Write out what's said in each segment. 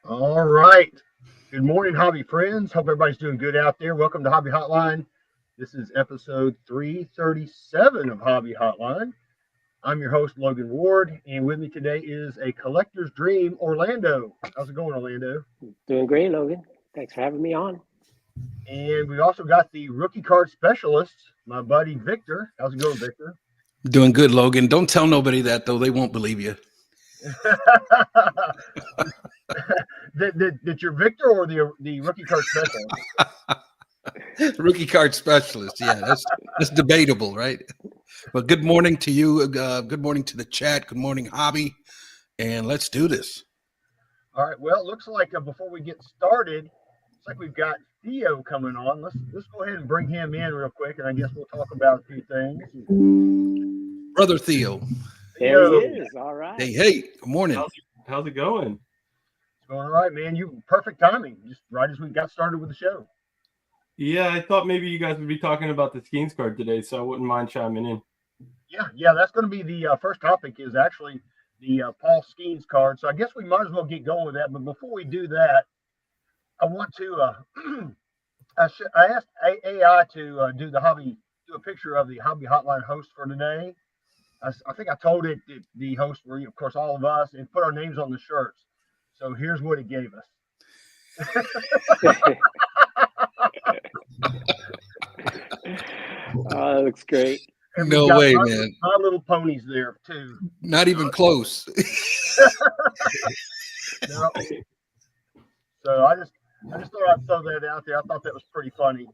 All right. Good morning, hobby friends. Hope everybody's doing good out there. Welcome to Hobby Hotline. This is episode 337 of Hobby Hotline. I'm your host, Logan Ward, and with me today is a collector's dream, Orlando. How's it going, Orlando? Doing great, Logan. Thanks for having me on. And we also got the rookie card specialist, my buddy Victor. How's it going, Victor? Doing good, Logan. Don't tell nobody that, though. They won't believe you. Did your Victor or the rookie card specialist? Rookie card specialist. Yeah, that's debatable, right? But good morning to you. Good morning to the chat. Good morning, hobby. And let's do this. All right. Well, it looks like before we get started, it's like we've got Theo coming on. Let's go ahead and bring him in real quick, and I guess we'll talk about a few things. Brother Theo. There he is. All right. Hey. Good morning. How's it going? It's going all right, man. You perfect timing, just right as we got started with the show. Yeah, I thought maybe you guys would be talking about the Skeens card today, so I wouldn't mind chiming in. Yeah. That's going to be the first topic. Is actually the Paul Skeens card. So I guess we might as well get going with that. But before we do that, I want to. I asked AI to do a picture of the Hobby Hotline host for today. I think I told it that the host were, of course, all of us, and put our names on the shirts. So here's what it gave us. Oh, that looks great. And No way, man. My Little Ponies there too. Not even close. No. So I just thought I'd throw that out there. I thought that was pretty funny.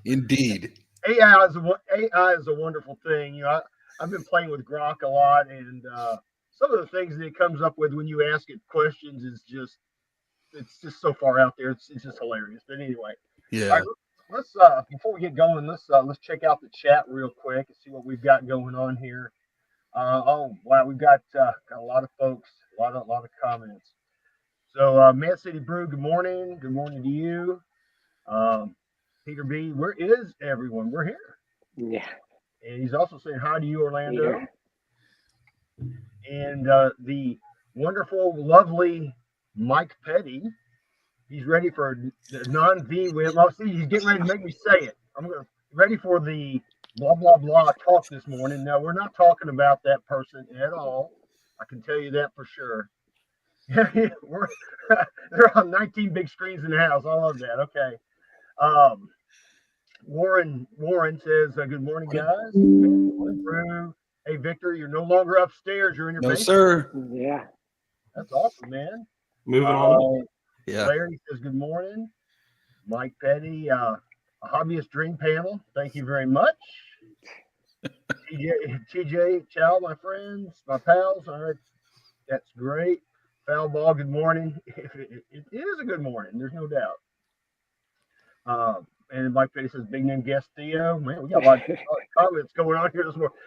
Indeed. AI is a wonderful thing. I've been playing with Grok a lot, and some of the things that it comes up with when you ask it questions is just so far out there. It's just hilarious. But anyway, Yeah. all right, let's before we get going, let's check out the chat real quick and see what we've got going on here. Oh wow, we've got a lot of folks, a lot of comments. So Man City Brew, good morning. Good morning to you. Peter B, where is everyone? We're here. Yeah. And he's also saying hi to you, Orlando. Peter. And the wonderful, lovely Mike Petty. He's ready for the non-V win. Oh, see, he's getting ready to make me say it. Ready for the blah, blah, blah talk this morning. No, we're not talking about that person at all. I can tell you that for sure. They're on 19 big screens in the house. I love that. Okay. Warren says, good morning, guys. Hey, Victor, you're no longer upstairs. You're in your No, basement. sir. Yeah. That's awesome, man. Moving on. Yeah. Larry says, good morning. Mike Petty, a hobbyist dream panel. Thank you very much. TJ, Chow, my friends, my pals. All right. That's great. Foul ball, good morning. It is a good morning. There's no doubt. And Mike Petty says, big name guest Theo. Man, we got a lot of comments going on here this morning.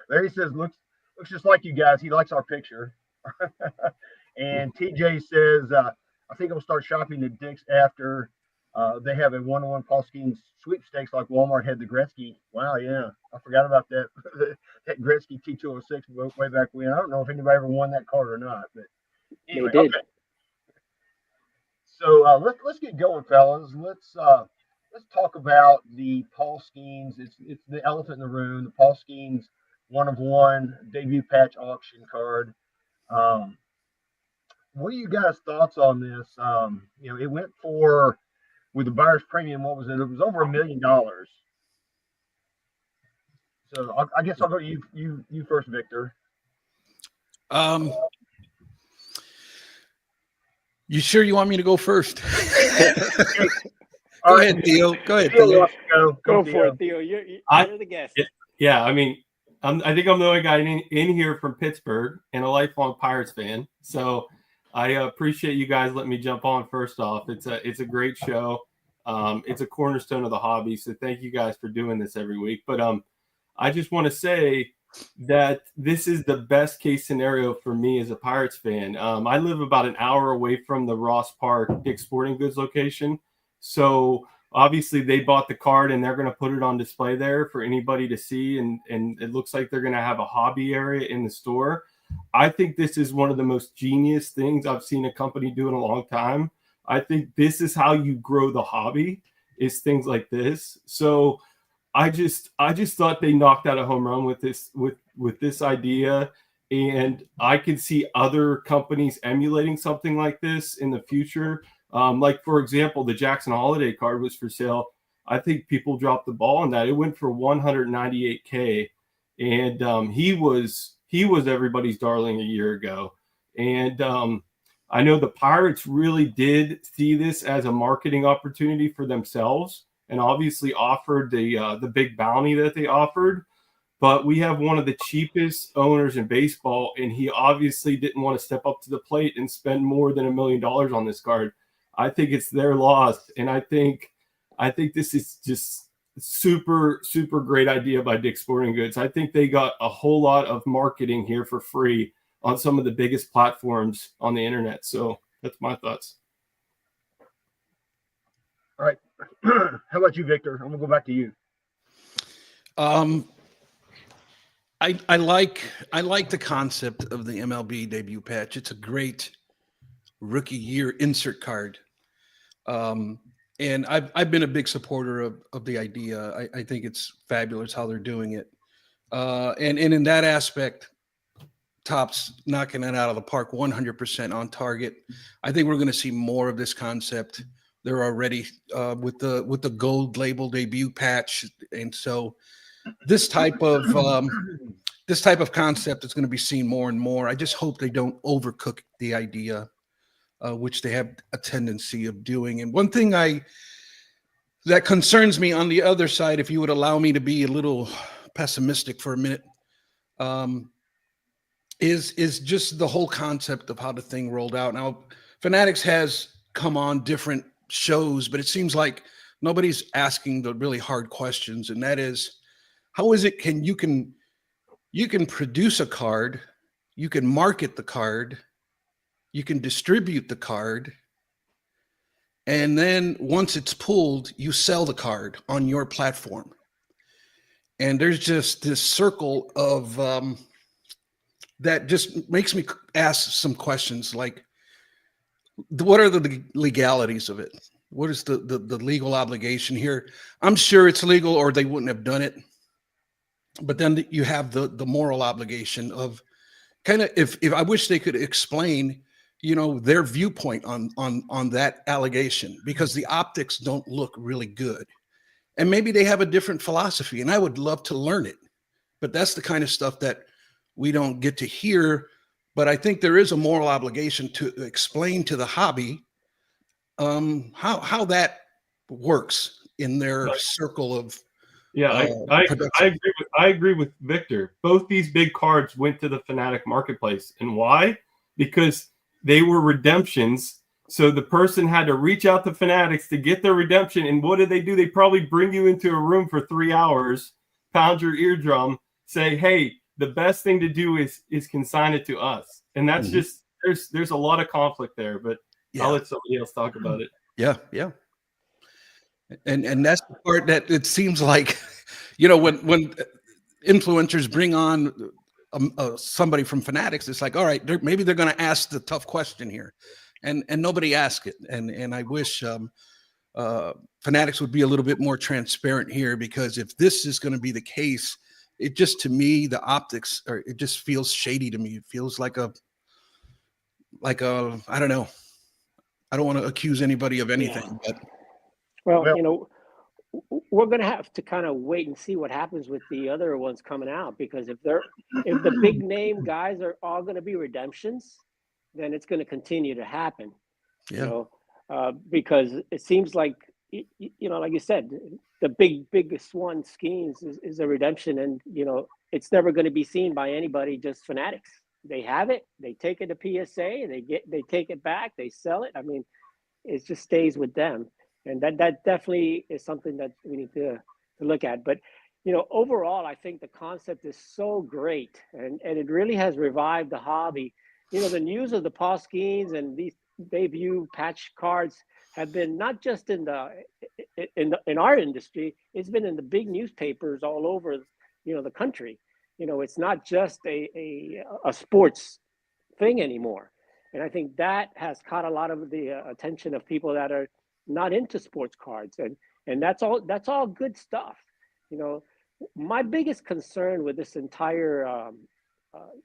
Larry says, looks just like you guys. He likes our picture. And TJ says, I think I'll start shopping at Dick's after they have a one-on-one Paul Skeens sweepstakes like Walmart had the Gretzky. Wow, yeah. I forgot about that. That Gretzky T206 way back when. I don't know if anybody ever won that card or not. But anyway, They did. okay. So let's get going, fellas. Let's talk about the Paul Skeens. It's the elephant in the room. The Paul Skeens 1-of-1 debut patch auction card. What are you guys' thoughts on this? It went for, with the buyer's premium, what was it? It was over $1 million. So I guess I'll go to you first, Victor. You sure you want me to go first? All Go right. ahead, Theo. Go ahead, Theo Theo. wants to Go Theo. for it, Theo. You're the guest. Yeah, I mean, I think I'm the only guy in here from Pittsburgh and a lifelong Pirates fan. So I appreciate you guys letting me jump on first off. It's a great show. It's a cornerstone of the hobby. So thank you guys for doing this every week. But I just want to say that this is the best case scenario for me as a Pirates fan. I live about an hour away from the Ross Park Dick's Sporting Goods location. So obviously they bought the card and they're going to put it on display there for anybody to see. And it looks like they're going to have a hobby area in the store. I think this is one of the most genius things I've seen a company do in a long time. I think this is how you grow the hobby, is things like this. So I just thought they knocked out a home run with this idea, and I could see other companies emulating something like this in the future. Like, for example, the Jackson Holiday card was for sale. I think people dropped the ball on that. It went for $198K, and he was everybody's darling a year ago. And I know the Pirates really did see this as a marketing opportunity for themselves, and obviously offered the big bounty that they offered. But we have one of the cheapest owners in baseball, and he obviously didn't want to step up to the plate and spend more than $1 million on this card. I think it's their loss, and I think this is just super, super great idea by Dick's Sporting Goods. I think they got a whole lot of marketing here for free on some of the biggest platforms on the internet. So that's my thoughts. All right. How about you, Victor? I'm gonna go back to you. I like the concept of the MLB debut patch. It's a great rookie year insert card. And I've been a big supporter of the idea. I think it's fabulous how they're doing it. And in that aspect, Topps knocking it out of the park, 100% on target. I think we're going to see more of this concept. They're already with the gold label debut patch, and so this type of concept is going to be seen more and more. I just hope they don't overcook the idea, which they have a tendency of doing. And one thing that concerns me on the other side, if you would allow me to be a little pessimistic for a minute, is just the whole concept of how the thing rolled out. Now, Fanatics has come on different shows, but it seems like nobody's asking the really hard questions, and that is, how is it you can produce a card, you can market the card, you can distribute the card, and then once it's pulled, you sell the card on your platform. And there's just this circle of that just makes me ask some questions like, what are the legalities of it? What is the legal obligation here? I'm sure it's legal or they wouldn't have done it. But then you have the moral obligation of kind of, if I wish they could explain, their viewpoint on that allegation, because the optics don't look really good. And maybe they have a different philosophy, and I would love to learn it. But that's the kind of stuff that we don't get to hear. But I think there is a moral obligation to explain to the hobby how that works in their circle of I agree with Victor. Both these big cards went to the Fanatic marketplace. And why? Because they were redemptions. So the person had to reach out to Fanatics to get their redemption. And what did they do? They probably bring you into a room for 3 hours, pound your eardrum, say, hey, the best thing to do is consign it to us. And that's just, there's a lot of conflict there, but I'll let somebody else talk about it. Yeah. And that's the part that it seems like, when influencers bring on somebody from Fanatics, it's like, all right, maybe they're going to ask the tough question here, and nobody asked it. And I wish Fanatics would be a little bit more transparent here, because if this is going to be the case, it just, to me, the optics it just feels shady to me. It feels like a I don't know. I don't want to accuse anybody of anything, but we're going to have to kind of wait and see what happens with the other ones coming out, because if the big name guys are all going to be redemptions, then it's going to continue to happen. Because it seems like, like you said, the biggest one schemes is a redemption, and it's never going to be seen by anybody, just Fanatics. They have it, they take it to PSA, they take it back, they sell it. I mean, it just stays with them. And that definitely is something that we need to look at. But, overall, I think the concept is so great, and it really has revived the hobby. The news of the Paul Skeens and these debut patch cards have been not just in our industry, it's been in the big newspapers all over, the country. it's not just a sports thing anymore. And I think that has caught a lot of the attention of people that are not into sports cards, and that's all good stuff. My biggest concern with this entire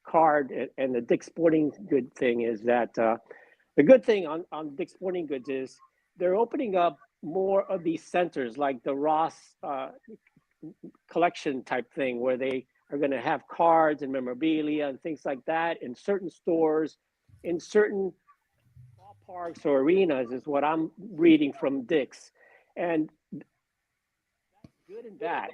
card and the Dick's Sporting Good thing is that the good thing on Dick's Sporting Goods is they're opening up more of these centers like the Ross collection type thing, where they are going to have cards and memorabilia and things like that in certain stores, in certain ballparks or arenas, is what I'm reading from Dick's. And that's good and bad.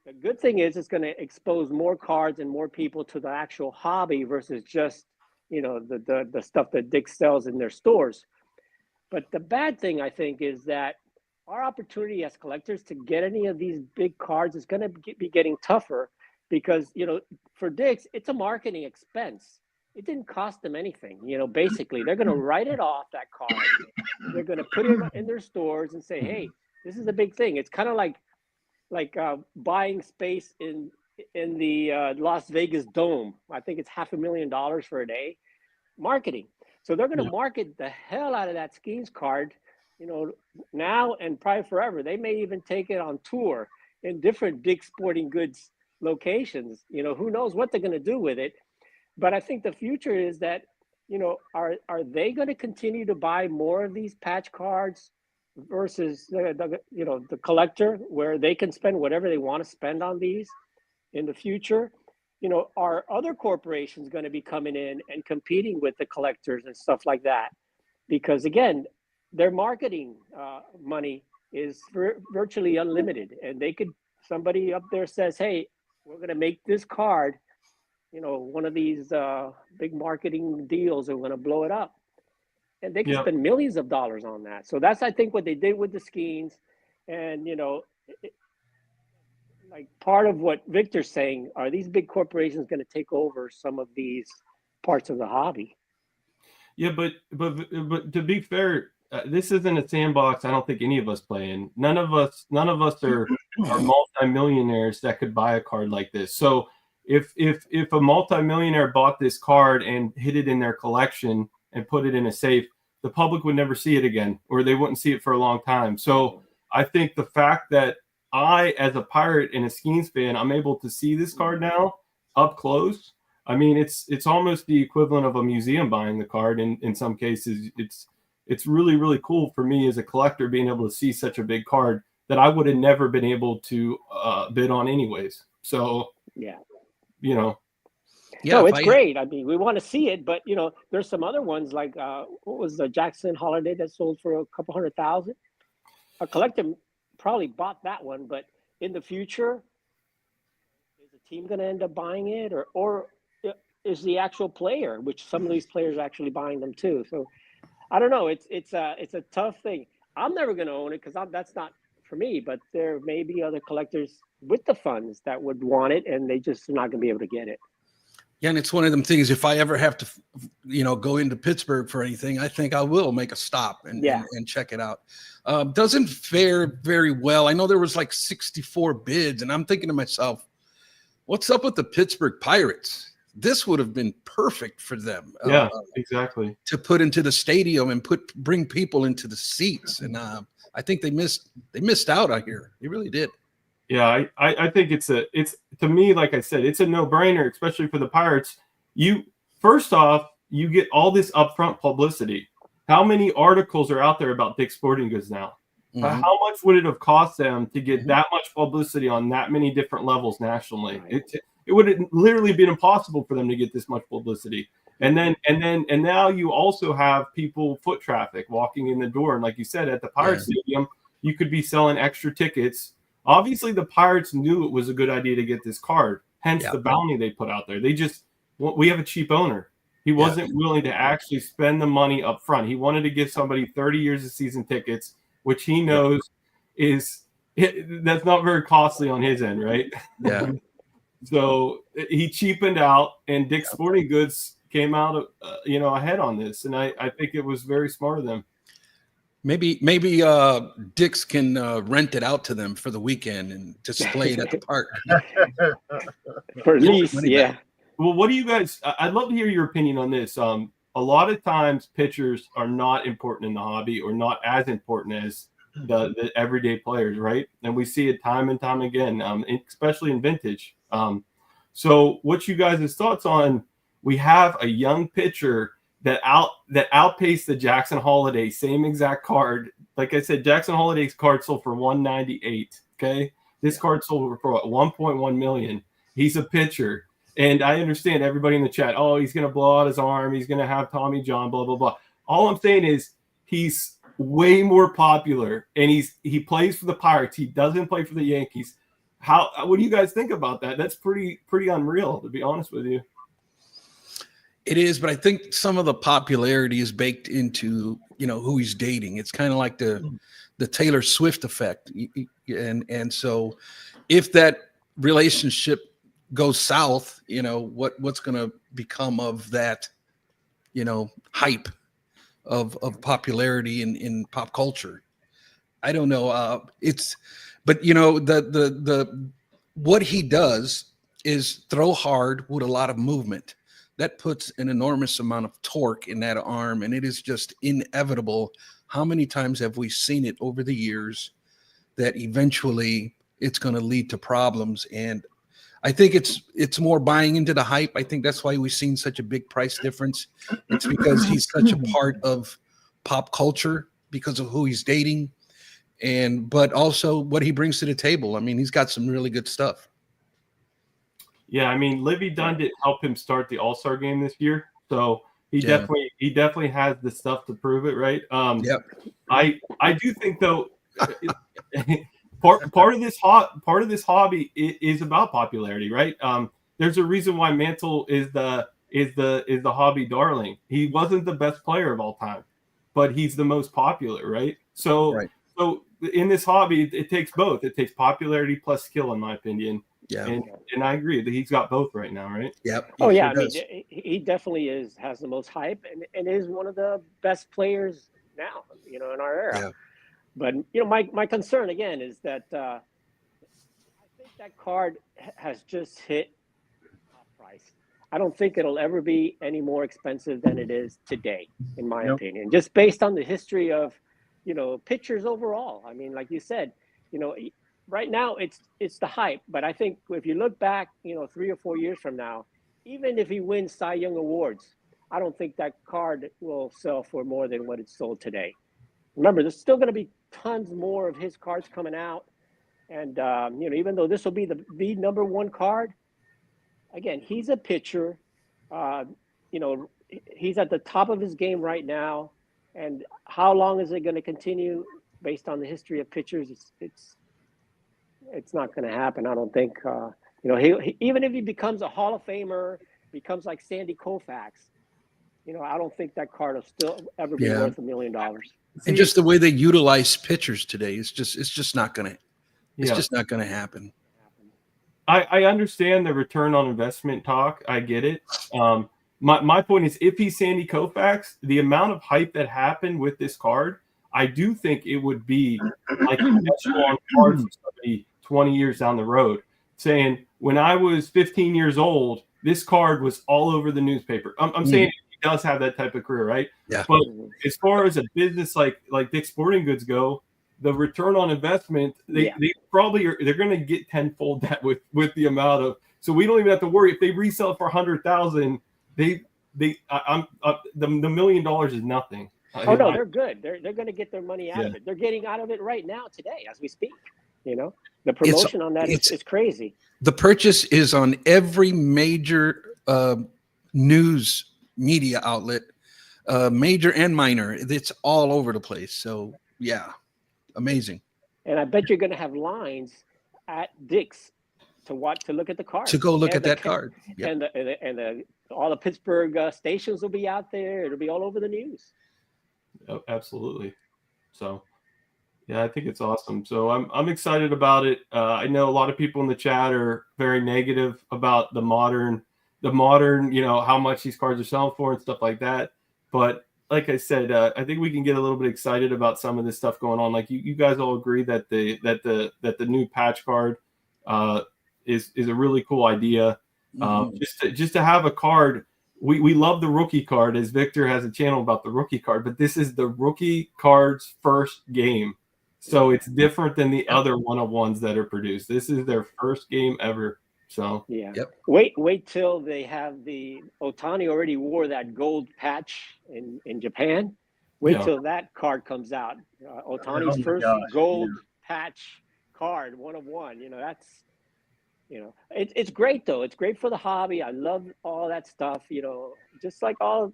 The good thing is it's going to expose more cards and more people to the actual hobby versus just, the stuff that Dick's sells in their stores. But the bad thing, I think, is that our opportunity as collectors to get any of these big cards is going to be getting tougher because, for Dick's, it's a marketing expense. It didn't cost them anything. Basically, they're going to write it off, that card. They're going to put it in their stores and say, hey, this is a big thing. It's kind of like buying space in the Las Vegas Dome. I think it's $500,000 for a day. Marketing. So they're going to market the hell out of that Skeens card, now and probably forever. They may even take it on tour in different Dick's Sporting Goods locations. Who knows what they're going to do with it. But I think the future is that, are they going to continue to buy more of these patch cards versus the collector, where they can spend whatever they want to spend on these in the future? Are other corporations going to be coming in and competing with the collectors and stuff like that? Because again, their marketing money is virtually unlimited, and somebody up there says, hey, we're going to make this card, one of these big marketing deals, and we're going to blow it up. And they can spend millions of dollars on that. So that's, I think, what they did with the Skeens. And, like part of what Victor's saying, are these big corporations going to take over some of these parts of the hobby? Yeah, but to be fair, this isn't a sandbox. I don't think any of us play in. None of us are multimillionaires that could buy a card like this. So if a multimillionaire bought this card and hid it in their collection and put it in a safe, the public would never see it again, or they wouldn't see it for a long time. So I think the fact that I, as a Pirate and a Skeens fan, I'm able to see this card now up close. I mean, it's almost the equivalent of a museum buying the card. In some cases, it's really, really cool for me as a collector being able to see such a big card that I would have never been able to bid on anyways. So yeah. No, it's great. I mean, we want to see it, but there's some other ones like what was the Jackson Holiday that sold for a couple $100,000? A collector probably bought that one, but in the future, is the team going to end up buying it, or is the actual player, which some of these players are actually buying them too? So I don't know. It's a tough thing. I'm never going to own it because that's not for me. But there may be other collectors with the funds that would want it, and they just are not going to be able to get it. Yeah, and it's one of them things. If I ever have to, go into Pittsburgh for anything, I think I will make a stop and check it out. Doesn't fare very well. I know there was like 64 bids, and I'm thinking to myself, what's up with the Pittsburgh Pirates? This would have been perfect for them. Yeah, exactly. To put into the stadium and bring people into the seats, and I think they missed out out here. They really did. Yeah, I think it's to me, like I said, it's a no-brainer, especially for the Pirates. First off, you get all this upfront publicity. How many articles are out there about Dick's Sporting Goods now? Mm-hmm. How much would it have cost them to get that much publicity on that many different levels nationally? It would have literally been impossible for them to get this much publicity. And now you also have people, foot traffic, walking in the door. And like you said, at the Pirates Stadium, you could be selling extra tickets. Obviously, the Pirates knew it was a good idea to get this card, hence the bounty they put out there. We have a cheap owner. He wasn't willing to actually spend the money up front. He wanted to give somebody 30 years of season tickets, which he knows that's not very costly on his end, right? Yeah. So he cheapened out, and Dick's Sporting Goods came out ahead on this, and I think it was very smart of them. Maybe Dix can rent it out to them for the weekend and display it at the park. For lease, yeah. Well, what do you guys? I'd love to hear your opinion on this. A lot of times pitchers are not important in the hobby, or not as important as the everyday players, right? And we see it time and time again, especially in vintage. So what's you guys' thoughts on, we have a young pitcher that outpaced the Jackson Holiday, same exact card. Like I said, Jackson Holiday's card sold for $198. Okay. This card sold for what, $1.1 million. He's a pitcher. And I understand everybody in the chat, oh, he's going to blow out his arm, he's going to have Tommy John, blah, blah, blah. All I'm saying is he's way more popular, and he plays for the Pirates. He doesn't play for the Yankees. What do you guys think about that? That's pretty unreal, to be honest with you. It is, but I think some of the popularity is baked into, who he's dating. It's kind of like the Taylor Swift effect. And so if that relationship goes south, what's going to become of that, hype of popularity in pop culture? I don't know. But the what he does is throw hard with a lot of movement. That puts an enormous amount of torque in that arm, and it is just inevitable. How many times have we seen it over the years that eventually it's going to lead to problems? And I think it's more buying into the hype. I think that's why we've seen such a big price difference. It's because he's such a part of pop culture because of who he's dating, but also what he brings to the table. I mean, he's got some really good stuff. Yeah, I mean, Livy Dunn didn't help him start the All-Star game this year, so he definitely has the stuff to prove it, right? Yep. I do think though, part of this hobby is about popularity, right? There's a reason why Mantle is the hobby darling. He wasn't the best player of all time, but he's the most popular, right? So in this hobby, it takes both. It takes popularity plus skill, in my opinion. Yeah, and I agree that he's got both right now, right? Yep. Oh yeah, I mean, he definitely has the most hype and is one of the best players now, in our era. Yeah. But my concern again is that I think that card has just hit top price. I don't think it'll ever be any more expensive than it is today, in my opinion. Just based on the history of, pitchers overall. I mean, like you said, right now it's the hype, but I think if you look back, 3 or 4 years from now, even if he wins Cy Young awards, I don't think that card will sell for more than what it's sold today. Remember, there's still going to be tons more of his cards coming out, and even though this will be the number one card, again, he's a pitcher. He's at the top of his game right now, and how long is it going to continue? Based on the history of pitchers, it's not going to happen. I don't think. He even if he becomes a Hall of Famer, becomes like Sandy Koufax, I don't think that card will still ever be worth $1 million. And just the way they utilize pitchers today, it's just not going to. It's just not going to happen. I understand the return on investment talk. I get it. My point is, if he's Sandy Koufax, the amount of hype that happened with this card, I do think it would be like a echelon card for somebody 20 years down the road, saying, when I was 15 years old, this card was all over the newspaper. I'm saying he does have that type of career, right? Yeah. But as far as a business like Dick's Sporting Goods go, the return on investment, they probably are, they're going to get tenfold that with the amount of. So we don't even have to worry if they resell for 100,000. The $1 million is nothing. Oh no, they're good. They're going to get their money out of it. They're getting out of it right now today as we speak. The promotion on that is crazy. The purchase is on every major news media outlet, major and minor. It's all over the place. So yeah, amazing. And I bet you're going to have lines at Dick's to look at the card. To go look at that card. Yep. And all the Pittsburgh stations will be out there. It'll be all over the news. Oh, absolutely. So, yeah, I think it's awesome. So I'm excited about it. I know a lot of people in the chat are very negative about the modern, how much these cards are selling for and stuff like that. But like I said, I think we can get a little bit excited about some of this stuff going on. Like you guys all agree that the new patch card is a really cool idea. Just to have a card. We love the rookie card, as Victor has a channel about the rookie card, but this is the rookie card's first game. So it's different than the other one-of-ones that are produced. This is their first game ever. So yeah. Yep. Wait till they have the Otani already wore that gold patch in Japan. Wait till that card comes out. Otani's first gold patch card, 1-of-1. You know, that's, you know, it's great though. It's great for the hobby. I love all that stuff. You know, just like all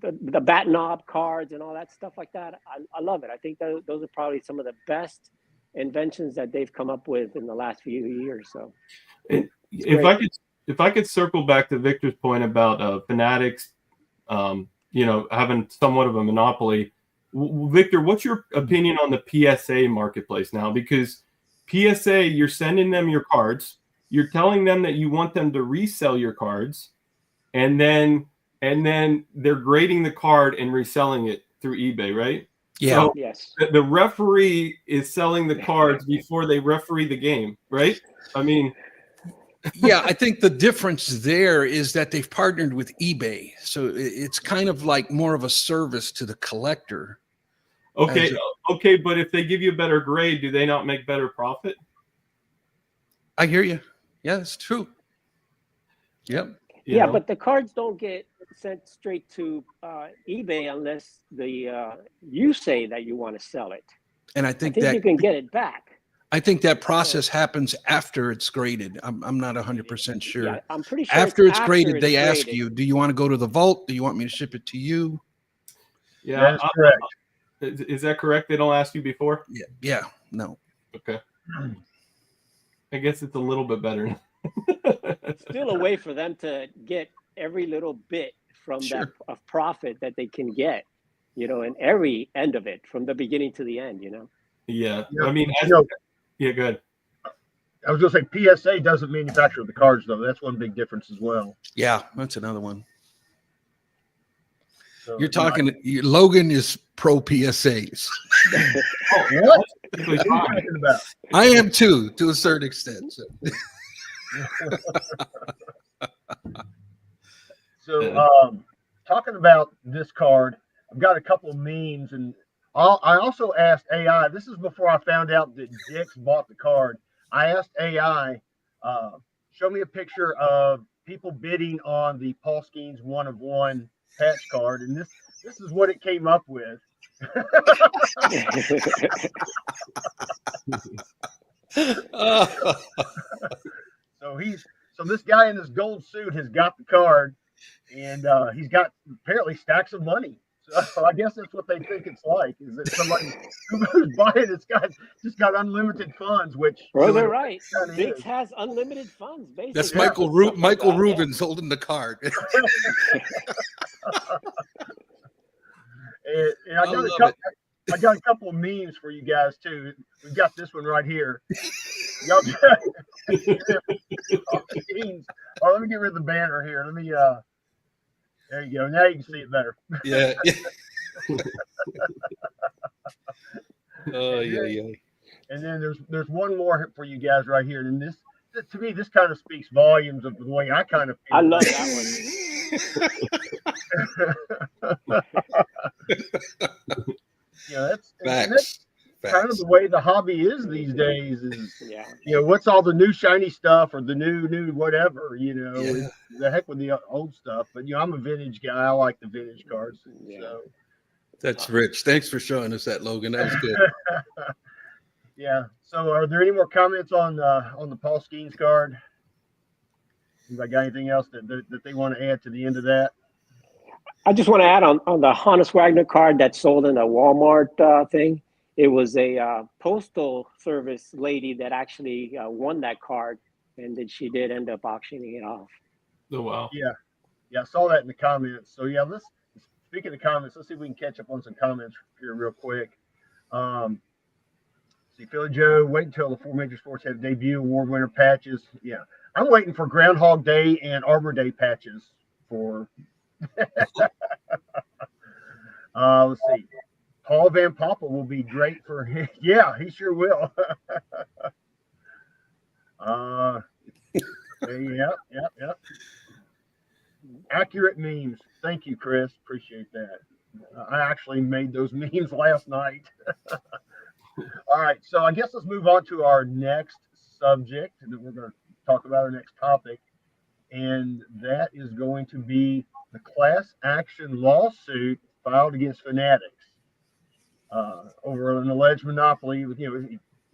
the bat knob cards and all that stuff like that. I love it. I think those are probably some of the best inventions that they've come up with in the last few years. So, if I could circle back to Victor's point about Fanatics, you know, having somewhat of a monopoly. Victor, what's your opinion on the PSA marketplace now? Because PSA, you're sending them your cards, you're telling them that you want them to resell your cards, and then they're grading the card and reselling it through eBay, right? Yeah. So yes. The referee is selling the cards before they referee the game, right? I mean, Yeah, I think the difference there is that they've partnered with eBay. So it's kind of like more of a service to the collector. okay, but if they give you a better grade, do they not make better profit? I hear you. Yeah, it's true. Yep. Yeah, but the cards don't get sent straight to eBay unless you say that you want to sell it. And I think you can get it back. I think that process happens after it's graded. I'm not 100% sure. Yeah, I'm pretty sure after it's graded, they ask you, do you want to go to the vault? Do you want me to ship it to you? Yeah, that's correct. Is that correct? They don't ask you before? Yeah. No. Okay. I guess it's a little bit better. Still a way for them to get every little bit from that of profit that they can get, you know, and every end of it from the beginning to the end, you know. Yeah. I mean, yeah, go ahead. I was going to say PSA doesn't manufacture the cards, though. That's one big difference as well. Yeah, that's another one. So, you're talking, Logan is pro PSAs. What? What are you talking about? I am too, to a certain extent. So, talking about this card, I've got a couple of memes, and I also asked AI. This is before I found out that Dix bought the card. I asked AI, show me a picture of people bidding on the Paul Skeens 1-of-1 patch card, and this is what it came up with. So this guy in this gold suit has got the card, and he's got apparently stacks of money. So I guess that's what they think it's like, is that somebody who's buying it's just got unlimited funds, which well, they're right. Dix has unlimited funds, basically. That's Michael Rubin's holding the card. and I got a couple of memes for you guys too. We've got this one right here. Y'all oh, let me get rid of the banner here. Let me there you go. Now you can see it better. Yeah. Oh yeah. And then there's one more for you guys right here. And this, to me, this kind of speaks volumes of the way I kind of feel. I love that one. That's kind of the way the hobby is these days. Is what's all the new shiny stuff or the new whatever, the heck with the old stuff. But I'm a vintage guy. I like the vintage cards. So that's rich. Thanks for showing us that, Logan. That was good. Yeah. So are there any more comments on the Paul Skeens card? Anybody got anything else that they want to add to the end of that? I just want to add on the Hannes Wagner card that sold in a Walmart thing. It was a postal service lady that actually won that card, and then she did end up auctioning it off. Oh, wow. Yeah, I saw that in the comments. So, speaking of comments, let's see if we can catch up on some comments here real quick. See, Philly Joe, wait until the 4 major sports have debut award winner patches. Yeah, I'm waiting for Groundhog Day and Arbor Day patches for. Let's see. Paul Van Poppel will be great for him. Yeah, he sure will. Yep. Accurate memes. Thank you, Chris. Appreciate that. I actually made those memes last night. All right, so I guess let's move on to our next subject, and then we're going to talk about our next topic, and that is going to be the class action lawsuit filed against Fanatics over an alleged monopoly.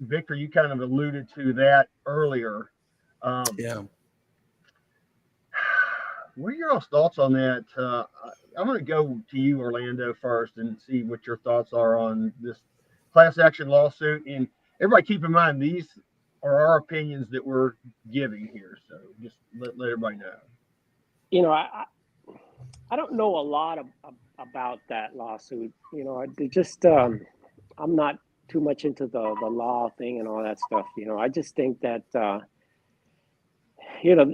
Victor, you kind of alluded to that earlier. Yeah. What are your thoughts on that? I'm going to go to you, Orlando, first and see what your thoughts are on this class action lawsuit. And everybody keep in mind, these are our opinions that we're giving here. So just let everybody know. You know, I don't know a lot about that lawsuit. You know, I just I'm not too much into the law thing and all that stuff. You know, I just think that you know,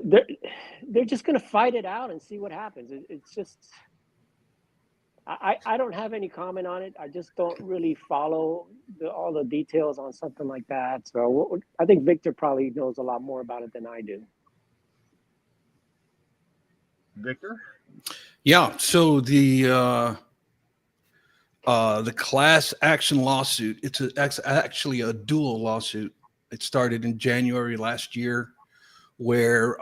they're just going to fight it out and see what happens. It's just, I don't have any comment on it. I just don't really follow all the details on something like that. So I think Victor probably knows a lot more about it than I do. Victor? Yeah. So the class action lawsuit, it's actually a dual lawsuit. It started in January last year, where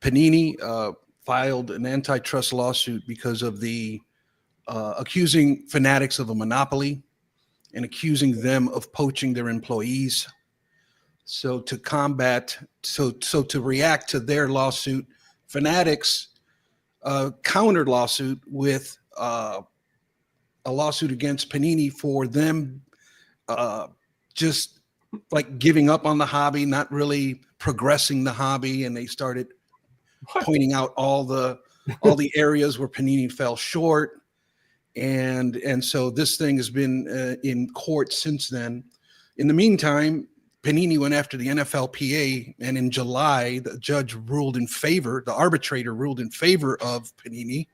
Panini filed an antitrust lawsuit because of the accusing Fanatics of a monopoly and accusing them of poaching their employees. So to react to their lawsuit, Fanatics countered lawsuit with a lawsuit against Panini for them just like giving up on the hobby, not really progressing the hobby, and they started pointing out all the areas where Panini fell short, and so this thing has been in court since then. In the meantime, Panini went after the NFLPA, and in July, the arbitrator ruled in favor of Panini,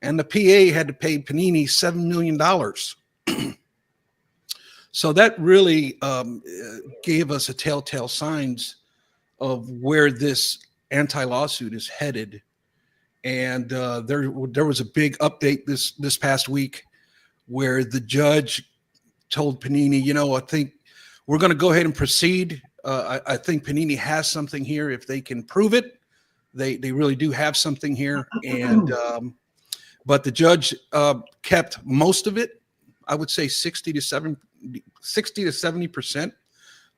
and the PA had to pay Panini $7 million. So that really gave us a telltale signs of where this anti-lawsuit is headed. And there was a big update this past week where the judge told Panini, you know, I think we're going to go ahead and proceed. I think Panini has something here. If they can prove it, they really do have something here. And but the judge kept most of it. I would say 60 to 70%.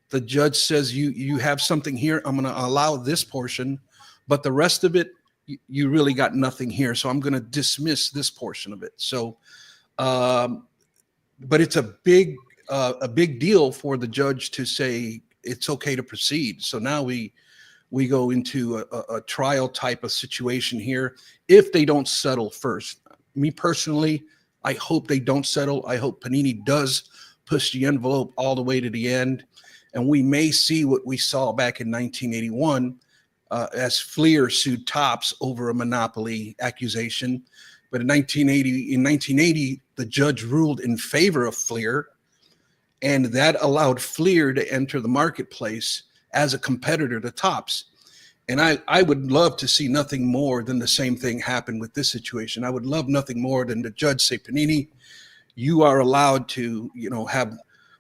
The judge says you have something here. I'm going to allow this portion, but the rest of it, you really got nothing here. So I'm going to dismiss this portion of it. So, but it's a big deal for the judge to say it's okay to proceed. So now we go into a trial type of situation here if they don't settle first. Me personally, I hope they don't settle. I hope Panini does push the envelope all the way to the end. And we may see what we saw back in 1981 as Fleer sued Topps over a monopoly accusation. But in 1980, the judge ruled in favor of Fleer, and that allowed Fleer to enter the marketplace as a competitor to Topps. And I would love to see nothing more than the same thing happen with this situation. I would love nothing more than the judge say, Panini, you are allowed to, you know, have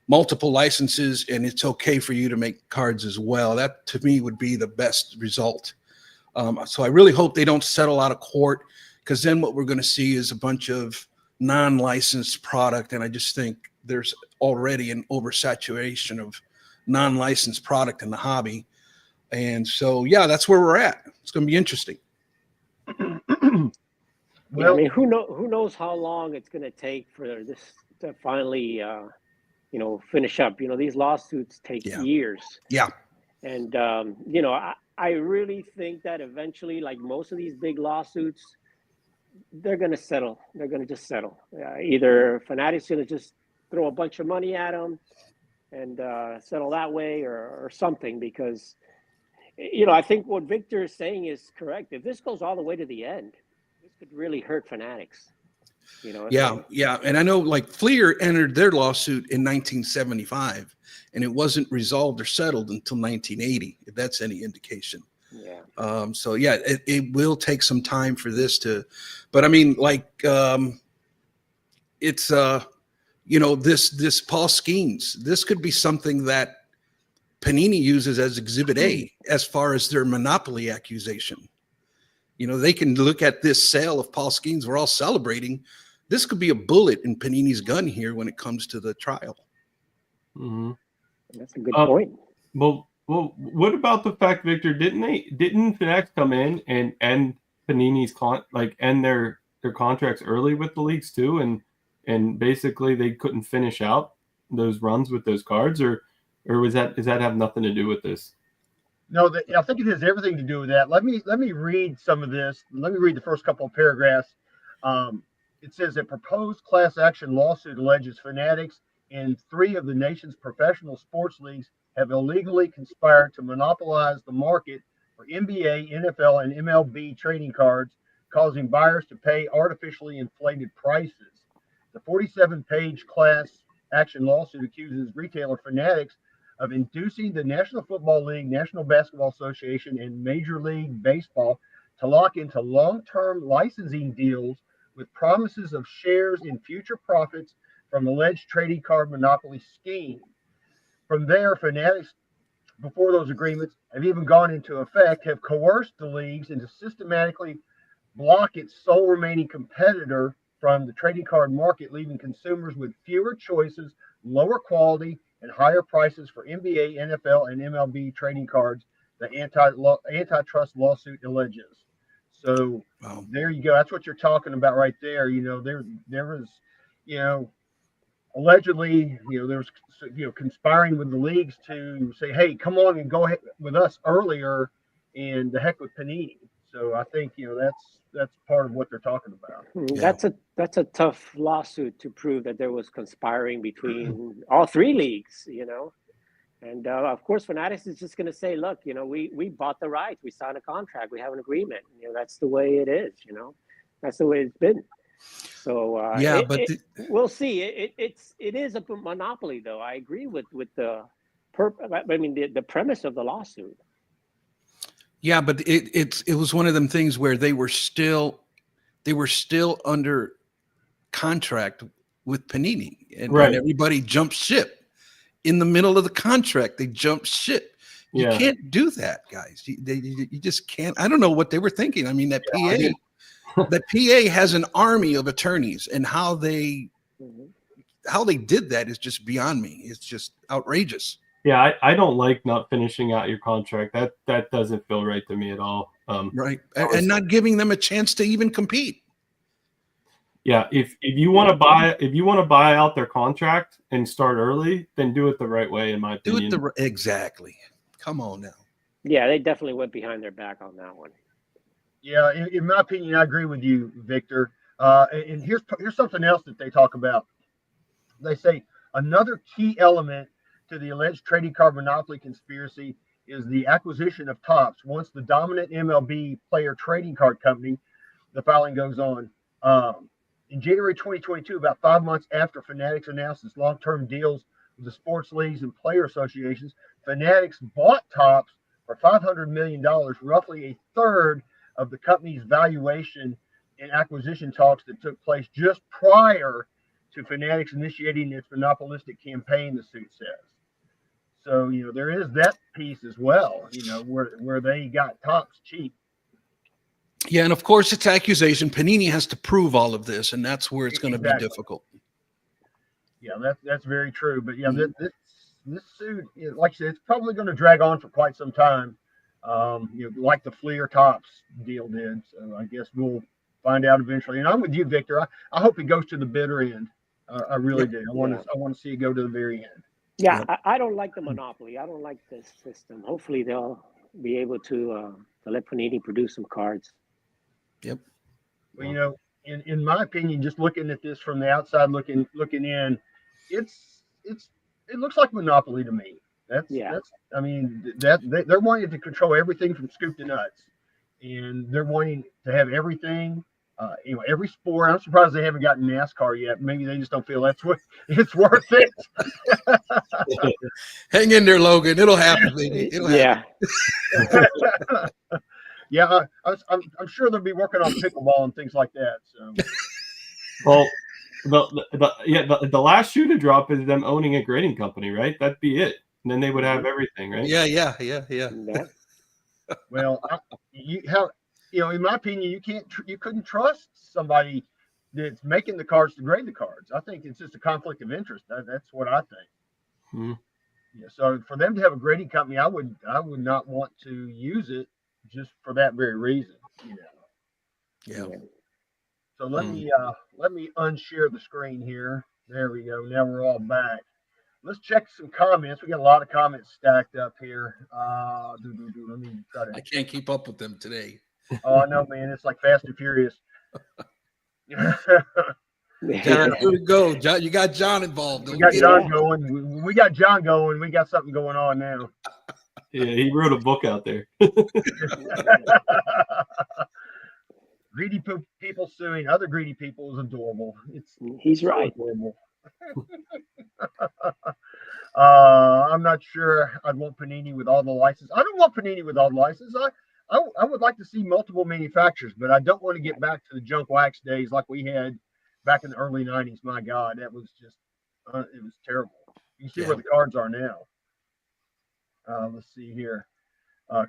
multiple licenses, and it's okay for you to make cards as well. That to me would be the best result. So I really hope they don't settle out of court, because then what we're going to see is a bunch of non-licensed product. And I just think there's already an oversaturation of non-licensed product in the hobby. And so, yeah, that's where we're at. It's going to be interesting. Well, yeah, I mean, who knows how long it's going to take for this to finally, you know, finish up. You know, these lawsuits take years. Yeah. And, you know, I really think that eventually, like most of these big lawsuits, they're going to settle. They're going to just settle. Either Fanatics going to just throw a bunch of money at them and settle that way, or something, because, you know, I think what Victor is saying is correct. If this goes all the way to the end, this could really hurt Fanatics. You know. Yeah. And I know like Fleer entered their lawsuit in 1975, and it wasn't resolved or settled until 1980, if that's any indication. Yeah. So yeah, it will take some time for this to, but I mean, like, it's this Paul Skeens, this could be something that Panini uses as Exhibit A as far as their monopoly accusation. They can look at this sale of Paul Skeens. We're all celebrating. This could be a bullet in Panini's gun here when it comes to the trial. Mm-hmm. That's a good point. Well, what about the fact, Victor? Didn't Fanatics come in and end Panini's end their contracts early with the leagues too, and basically they couldn't finish out those runs with those cards, or does that have nothing to do with this? No, I think it has everything to do with that. Let me read some of this. Let me read the first couple of paragraphs. It says a proposed class action lawsuit alleges Fanatics and 3 of the nation's professional sports leagues have illegally conspired to monopolize the market for NBA, NFL, and MLB trading cards, causing buyers to pay artificially inflated prices. The 47-page class action lawsuit accuses retailer Fanatics of inducing the National Football League, National Basketball Association, and Major League Baseball to lock into long-term licensing deals with promises of shares in future profits from alleged trading card monopoly scheme. From there, Fanatics, before those agreements have even gone into effect, have coerced the leagues into systematically block its sole remaining competitor from the trading card market, leaving consumers with fewer choices, lower quality, and higher prices for NBA, NFL, and MLB trading cards, the antitrust lawsuit alleges. So There you go. That's what you're talking about right there. There was, allegedly, there was, conspiring with the leagues to say, hey, come on and go ahead with us earlier, and the heck with Panini. So I think, that's part of what they're talking about. Yeah. That's a tough lawsuit to prove that there was conspiring between all 3 leagues, And of course, Fanatics is just going to say, look, we bought the rights. We signed a contract. We have an agreement. That's the way it is, That's the way it's been. So we'll see. It is a monopoly, though. I agree with the premise of the lawsuit. Yeah, but it was one of them things where they were still under contract with Panini, and everybody jumped ship in the middle of the contract. They jumped ship. You can't do that, guys. You just can't. I don't know what they were thinking. I mean, that PA has an army of attorneys, and how they did that is just beyond me. It's just outrageous. Yeah, I don't like not finishing out your contract. That doesn't feel right to me at all. Right, and not giving them a chance to even compete. Yeah, if you want to buy out their contract and start early, then do it the right way, in my opinion. Exactly. Come on now. Yeah, they definitely went behind their back on that one. Yeah, in my opinion, I agree with you, Victor. And here's something else that they talk about. They say another key element to the alleged trading card monopoly conspiracy is the acquisition of Topps. Once the dominant MLB player trading card company, the filing goes on. In January 2022, about 5 months after Fanatics announced its long-term deals with the sports leagues and player associations, Fanatics bought Topps for $500 million, roughly a third of the company's valuation in acquisition talks that took place just prior to Fanatics initiating its monopolistic campaign, the suit says. So, there is that piece as well, where they got Topps cheap. Yeah, and of course it's accusation. Panini has to prove all of this, and that's where it's going to be difficult. Yeah, that's very true. But yeah, this suit, like I said, it's probably going to drag on for quite some time. Like the Fleer Topps deal did. So I guess we'll find out eventually. And I'm with you, Victor. I hope it goes to the bitter end. I really do. I want to see it go to the very end. Yeah, I don't like the monopoly. I don't like this system. Hopefully they'll be able to let Panini produce some cards. Yep. Well, in my opinion, just looking at this from the outside, looking in, it looks like monopoly to me. I mean, they're wanting to control everything from scoop to nuts, and they're wanting to have everything You know, every sport. I'm surprised they haven't gotten NASCAR yet. Maybe they just don't feel that's what it's worth it. Hang in there, Logan. It'll happen, baby. It'll happen. Yeah, I'm sure they'll be working on pickleball and things like that. So, well, the last shoe to drop is them owning a grading company, right? That'd be it. And then they would have everything, right? Yeah. Well, in my opinion, you couldn't trust somebody that's making the cards to grade the cards. I think it's just a conflict of interest. That's what I think. Yeah, so for them to have a grading company, I would not want to use it just for that very reason. Yeah. So let me unshare the screen here. There we go. Now we're all back. Let's check some comments. We got a lot of comments stacked up here. Let me try to. I can't keep up with them today. Oh, I know, man. It's like Fast and Furious. John, here we go. John, you got John involved. We got John going. We got John going. We got something going on now. Yeah, he wrote a book out there. Greedy people suing other greedy people is adorable. He's right. Adorable. I'm not sure I'd want Panini with all the licenses. I don't want Panini with all the licenses. I would like to see multiple manufacturers, but I don't want to get back to the junk wax days like we had back in the early 90s. My God, that was just it was terrible. You see where the cards are now. Let's see here.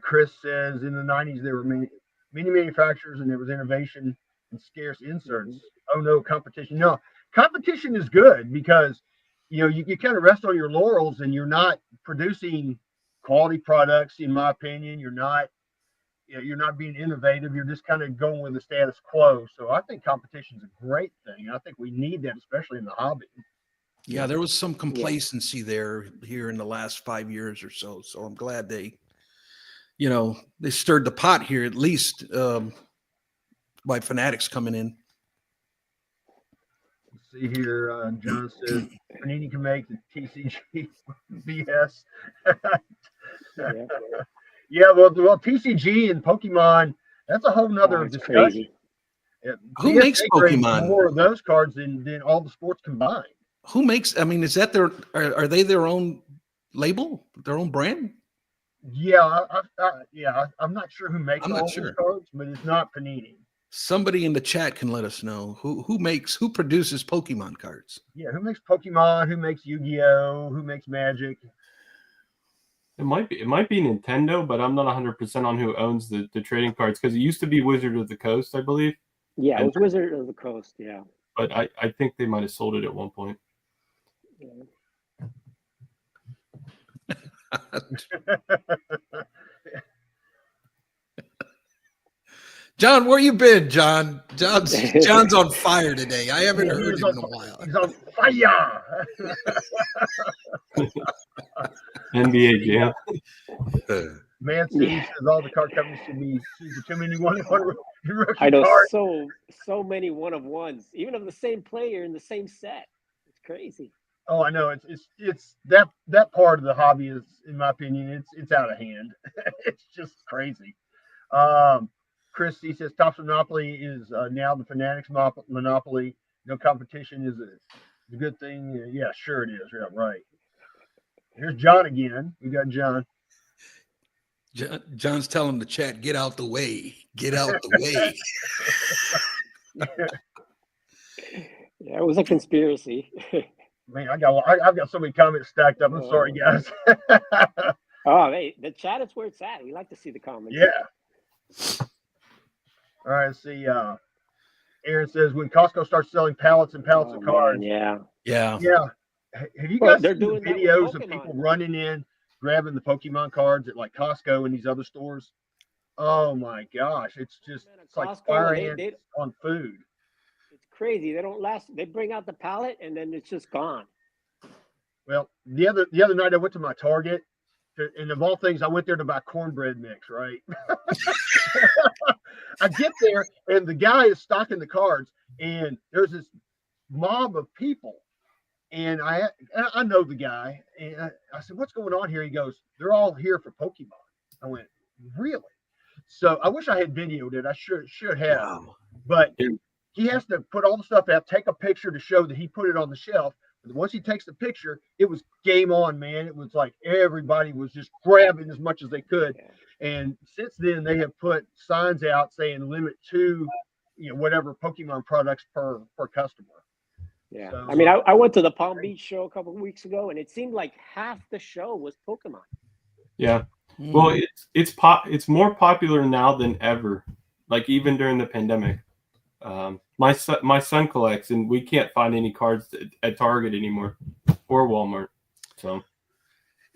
Chris says in the 90s there were many manufacturers and there was innovation and scarce inserts. Oh no, competition. No, competition is good because you kind of rest on your laurels and you're not producing quality products. In my opinion, you're not being innovative. You're just kind of going with the status quo. So I think competition is a great thing. I think we need that, especially in the hobby. Yeah, there was some complacency there here in the last 5 years or so. So I'm glad they stirred the pot here, at least by Fanatics coming in. Let's see here. John says Panini can make the TCG BS. Yeah, well, TCG and Pokemon, that's a whole nother discussion. Who makes Pokemon? More of those cards than all the sports combined. Who makes? I mean, is that are they their own label, their own brand? Yeah, I'm not sure who makes all those cards, but it's not Panini. Somebody in the chat can let us know who produces Pokemon cards. Yeah, who makes Pokemon? Who makes Yu-Gi-Oh? Who makes Magic? It might be Nintendo, but I'm not 100% on who owns the trading cards because it used to be Wizard of the Coast, I believe. Yeah, it was Wizard of the Coast. Yeah, but I think they might have sold it at one point. Yeah. John, where you been, John? John's on fire today. I haven't heard him in a while. He's on fire. NBA Jam. Man City says all the card companies should be too many one I know cards. so many one of ones, even of the same player in the same set. It's crazy. Oh, I know. It's that part of the hobby is, in my opinion, it's out of hand. It's just crazy. Chris C says Topps Monopoly is now the Fanatics monopoly. No competition is a good thing. Yeah, sure it is. Yeah, right. Here's John again. We got John. John's telling the chat, get out the way. Get out the way. Yeah, it was a conspiracy. Man, I've got so many comments stacked up. I'm sorry, guys. Oh, hey, the chat is where it's at. We like to see the comments. Yeah. All right, let's see. Aaron says when Costco starts selling pallets and pallets of cards. Man, yeah. Have you guys seen the videos of people running in, grabbing the Pokemon cards at like Costco and these other stores? Oh my gosh, it's like fire ants on food. It's crazy. They don't last. They bring out the pallet and then it's just gone. Well, the other night I went to my Target, and of all things, I went there to buy cornbread mix. Right. I get there and the guy is stocking the cards, and there's this mob of people. And I know the guy, and I said, "What's going on here?" He goes, "They're all here for Pokemon." I went, "Really?" So I wish I had videoed it. I should have. Wow. But he has to put all the stuff out, take a picture to show that he put it on the shelf. But once he takes the picture, it was game on, man. It was like everybody was just grabbing as much as they could. And since then, they have put signs out saying limit 2, whatever Pokemon products per customer. Yeah. So, I mean, I went to the Palm Beach show a couple of weeks ago, and it seemed like half the show was Pokemon. Yeah. Well, it's more popular now than ever. Like even during the pandemic. My son collects, and we can't find any cards at Target anymore or Walmart. So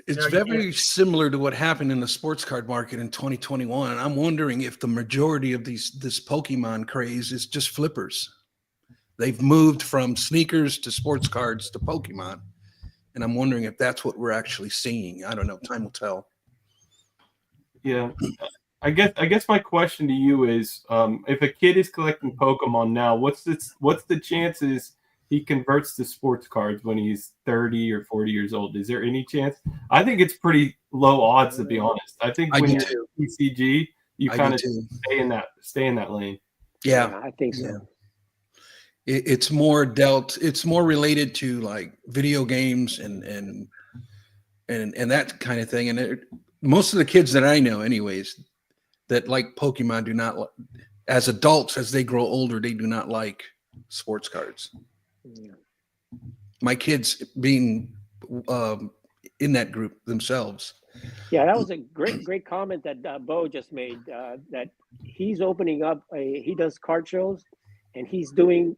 it's very similar to what happened in the sports card market in 2021. And I'm wondering if the majority of this Pokemon craze is just flippers. They've moved from sneakers to sports cards to Pokemon. And I'm wondering if that's what we're actually seeing. I don't know. Time will tell. Yeah. I guess my question to you is, if a kid is collecting Pokemon now, what's the chances he converts to sports cards when he's 30 or 40 years old? Is there any chance? I think it's pretty low odds, to be honest. I think when you're TCG, you kind of stay in that lane. Yeah, I think so. Yeah. It's more related to like video games and that kind of thing. And most of the kids that I know, anyways, that like Pokemon do not, as adults, as they grow older, they do not like sports cards. Yeah. My kids being in that group themselves. Yeah, that was a great comment that Bo just made, that he's opening up he does card shows, and he's doing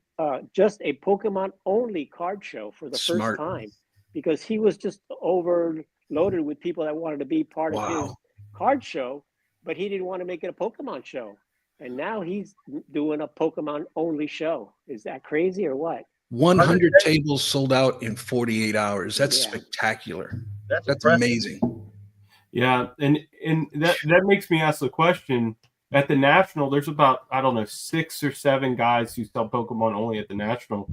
just a Pokemon only card show for the first time, because he was just overloaded with people that wanted to be part of his card show, but he didn't want to make it a Pokemon show. And now he's doing a Pokemon only show. Is that crazy or what? 100 tables sold out in 48 hours. That's spectacular. That's amazing. Yeah, and that makes me ask the question. At the National, there's about, 6 or 7 guys who sell Pokemon only at the National.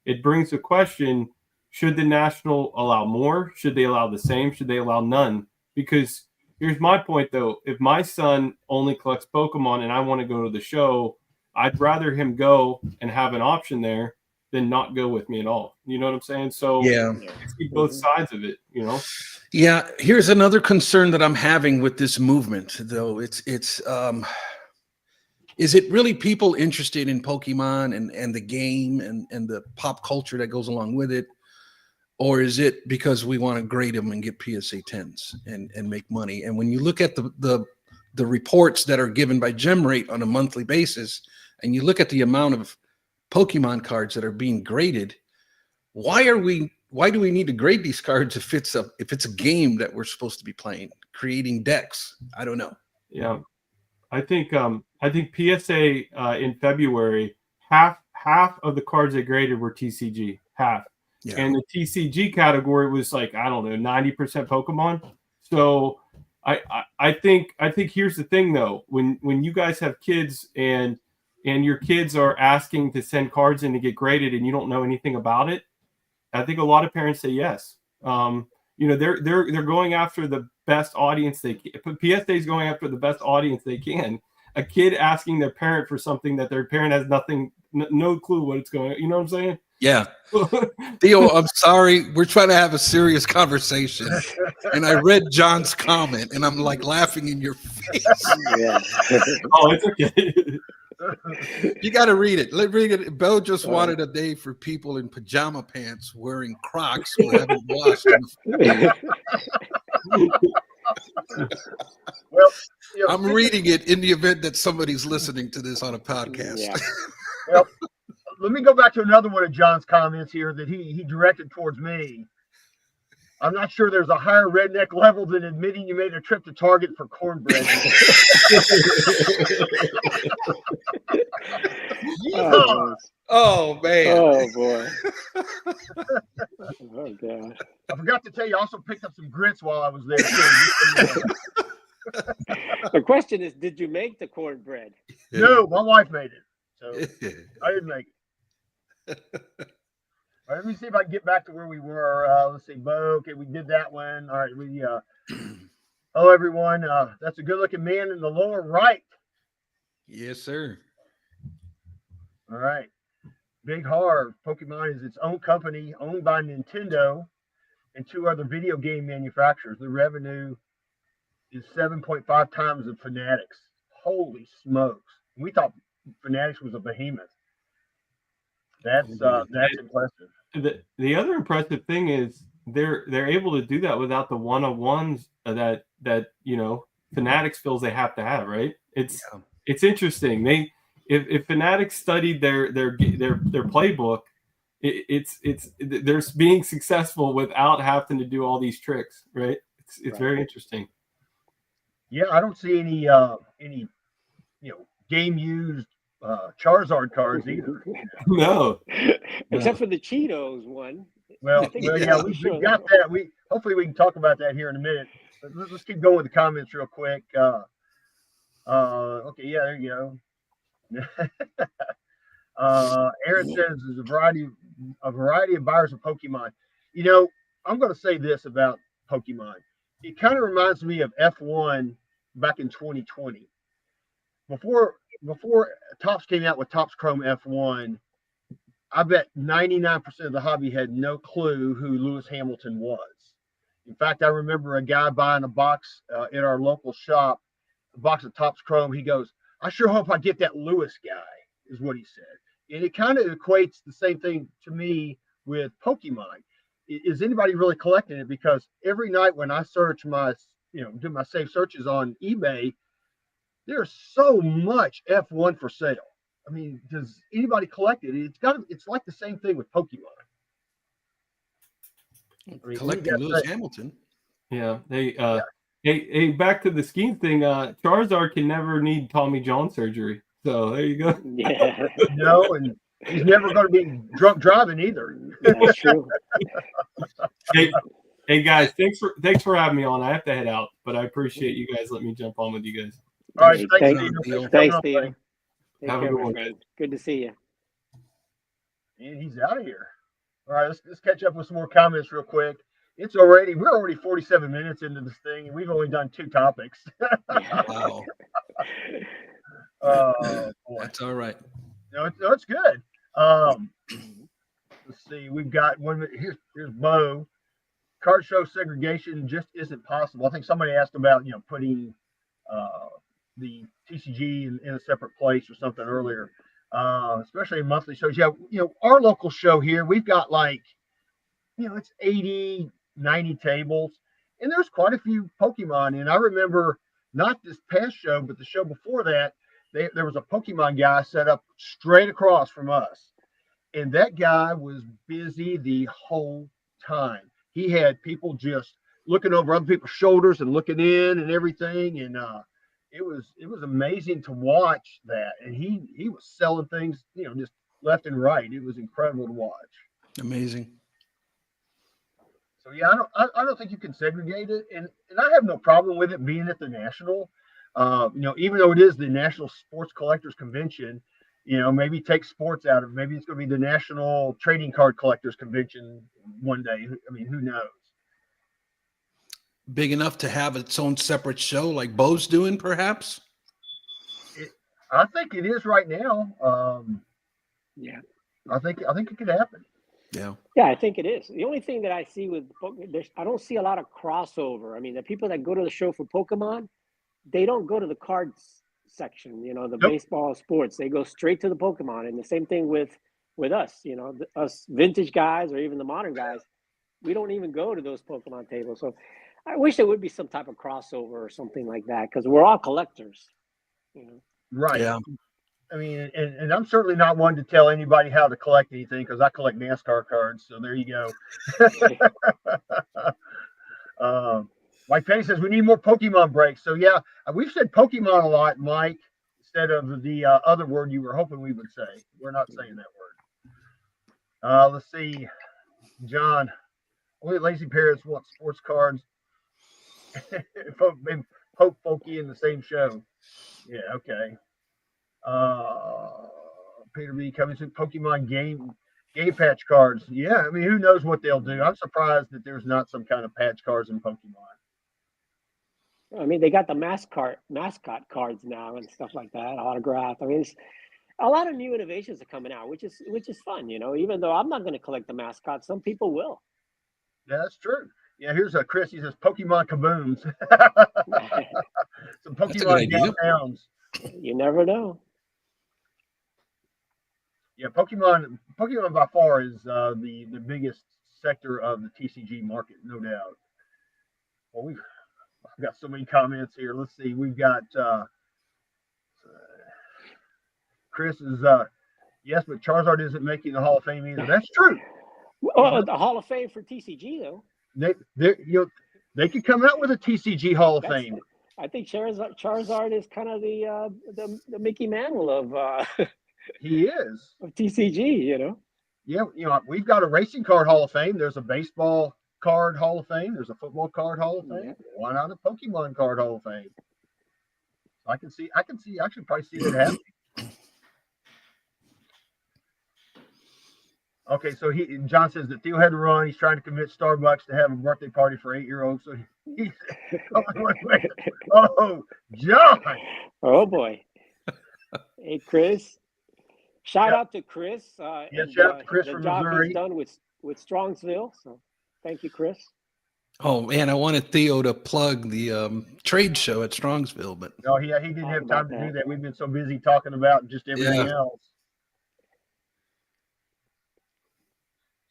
It brings the question, should the National allow more? Should they allow the same? Should they allow none? Because here's my point, though. If my son only collects Pokemon and I want to go to the show, I'd rather him go and have an option there than not go with me at all. You know what I'm saying? So see both sides of it, Yeah. Here's another concern that I'm having with this movement, though. It's is it really people interested in Pokemon and the game and the pop culture that goes along with it? Or is it because we want to grade them and get PSA 10s and make money? And when you look at the reports that are given by GemRate on a monthly basis, and you look at the amount of Pokemon cards that are being graded, why do we need to grade these cards if it's a game that we're supposed to be playing, creating decks? I don't know. Yeah, I think PSA in February, half of the cards they graded were TCG, half. Yeah. And the TCG category was like, 90% Pokemon. So I think here's the thing, though. When you guys have kids and your kids are asking to send cards in to get graded and you don't know anything about it, I think a lot of parents say yes. They're going after the best audience they can. PSA is going after the best audience they can. A kid asking their parent for something that their parent has no clue what it's going. You know what I'm saying? Yeah. Theo, I'm sorry. We're trying to have a serious conversation. And I read John's comment and I'm like laughing in your face. Yeah. Oh, it's okay. You got to read it. Let's read it. Bo just wanted a day for people in pajama pants wearing Crocs who haven't washed. Well, I'm reading it in the event that somebody's listening to this on a podcast. Yeah. Well, let me go back to another one of John's comments here that he directed towards me. I'm not sure there's a higher redneck level than admitting you made a trip to Target for cornbread. Oh man. Oh boy. Oh god. I forgot to tell you, I also picked up some grits while I was there too. The question is, did you make the cornbread? No, my wife made it. So I didn't make it. All right, let me see if I can get back to where we were. Let's see, Bo. Okay, we did that one. All right, hello everyone. That's a good-looking man in the lower right. Yes, sir. All right. Big Horror. Pokemon is its own company owned by Nintendo and 2 other video game manufacturers. The revenue is 7.5 times of Fanatics. Holy smokes. We thought Fanatics was a behemoth. That's impressive. The other impressive thing is they're able to do that without the one-on-ones that Fanatics feels they have to have, right? It's interesting. If Fanatics studied their playbook, they're being successful without having to do all these tricks, right? It's very interesting. Yeah, I don't see any game used Charizard cards either. No, except for the Cheetos one. Well, we got that. Hopefully we can talk about that here in a minute. But let's keep going with the comments real quick. Okay, yeah, there you go. Aaron says there's a variety of buyers of Pokemon. I'm going to say this about Pokemon. It kind of reminds me of F1 back in 2020. Before Topps came out with Topps Chrome F1, I bet 99% of the hobby had no clue who Lewis Hamilton was. In fact, I remember a guy buying a box in our local shop, a box of Topps Chrome. He goes, "I sure hope I get that Lewis guy," is what he said. And it kind of equates the same thing to me with Pokemon. Is anybody really collecting it? Because every night when I search do my safe searches on eBay, there's so much F1 for sale. I mean, does anybody collect it? It's like the same thing with Pokemon. Collecting Lewis Hamilton. Yeah. Hey, back to the skiing thing. Charizard can never need Tommy John surgery. So there you go. Yeah. No, and he's never going to be drunk driving either. That's true. Hey guys, thanks for having me on. I have to head out, but I appreciate you guys letting me jump on with you guys. All right, Thanks, Steve. Steve. Have a good one. Good to see you. And he's out of here. All right, let's catch up with some more comments real quick. We're already 47 minutes into this thing, and we've only done 2 topics. Wow. Boy. That's all right. No, it's good. Let's see. We've got one. Here's Bo. Card show segregation just isn't possible. I think somebody asked about putting the TCG in a separate place or something earlier, especially in monthly shows. Yeah, our local show here, we've got it's 80, 90 tables, and there's quite a few Pokemon. And I remember not this past show, but the show before that, there was a Pokemon guy set up straight across from us, and that guy was busy the whole time. He had people just looking over other people's shoulders and looking in and everything, and it was amazing to watch that. And he was selling things, just left and right. It was incredible to watch. Amazing. So yeah, I don't think you can segregate it, and I have no problem with it being at the National. Even though it is the National Sports Collectors Convention, maybe take sports out of it. Maybe it's going to be the National Trading Card Collectors Convention one day. I mean, who knows? Big enough to have its own separate show like Bo's doing, perhaps? I think it is right now. Yeah. I think it could happen. Yeah. Yeah, I think it is. The only thing that I see I don't see a lot of crossover. I mean, the people that go to the show for Pokemon, they don't go to the cards section, the baseball sports. They go straight to the Pokemon. And the same thing with us, us vintage guys or even the modern guys, we don't even go to those Pokemon tables. So I wish there would be some type of crossover or something like that, because we're all collectors. Right. Yeah. I mean, and I'm certainly not one to tell anybody how to collect anything, because I collect NASCAR cards. So there you go. Mike Penny says we need more Pokemon breaks. So yeah, we've said Pokemon a lot, Mike, instead of the other word you were hoping we would say. We're not saying that word. Let's see, John. Only lazy parents want sports cards. Poke Folky in the same show. Yeah, okay. Peter B. coming to Pokemon game patch cards. Yeah, I mean, who knows what they'll do? I'm surprised that there's not some kind of patch cards in Pokemon. I mean, they got the mascot cards now and stuff like that, autograph. I mean, a lot of new innovations are coming out, which is fun. Even though I'm not going to collect the mascot, some people will. Yeah, that's true. Yeah, here's a Chris. He says Pokemon kabooms. Some That's a good Pokemon idea. downtowns. You never know. Yeah, Pokemon by far is the biggest sector of the TCG market, no doubt. Well, we've got so many comments here. Let's see. We've got Chris is yes, but Charizard isn't making the Hall of Fame either. That's true. Oh, the Hall of Fame for TCG though. They could come out with a TCG Hall of Fame. I think Charizard is kind of the Mickey Mantle of he is of TCG. Yeah, we've got a racing card Hall of Fame. There's a baseball card Hall of Fame. There's a football card Hall of Fame. Yeah. Why not a Pokemon card Hall of Fame? I should probably see that happen. Okay, so John says that Theo had to run. He's trying to convince Starbucks to have a birthday party for 8-year-olds. So he's oh, John. Oh boy. Hey, Chris. Shout out to Chris. Yes, shout out to Chris the from job Missouri. he's done with Strongsville. So thank you, Chris. Oh man, I wanted Theo to plug the trade show at Strongsville, but he didn't have time to do that. We've been so busy talking about just everything else.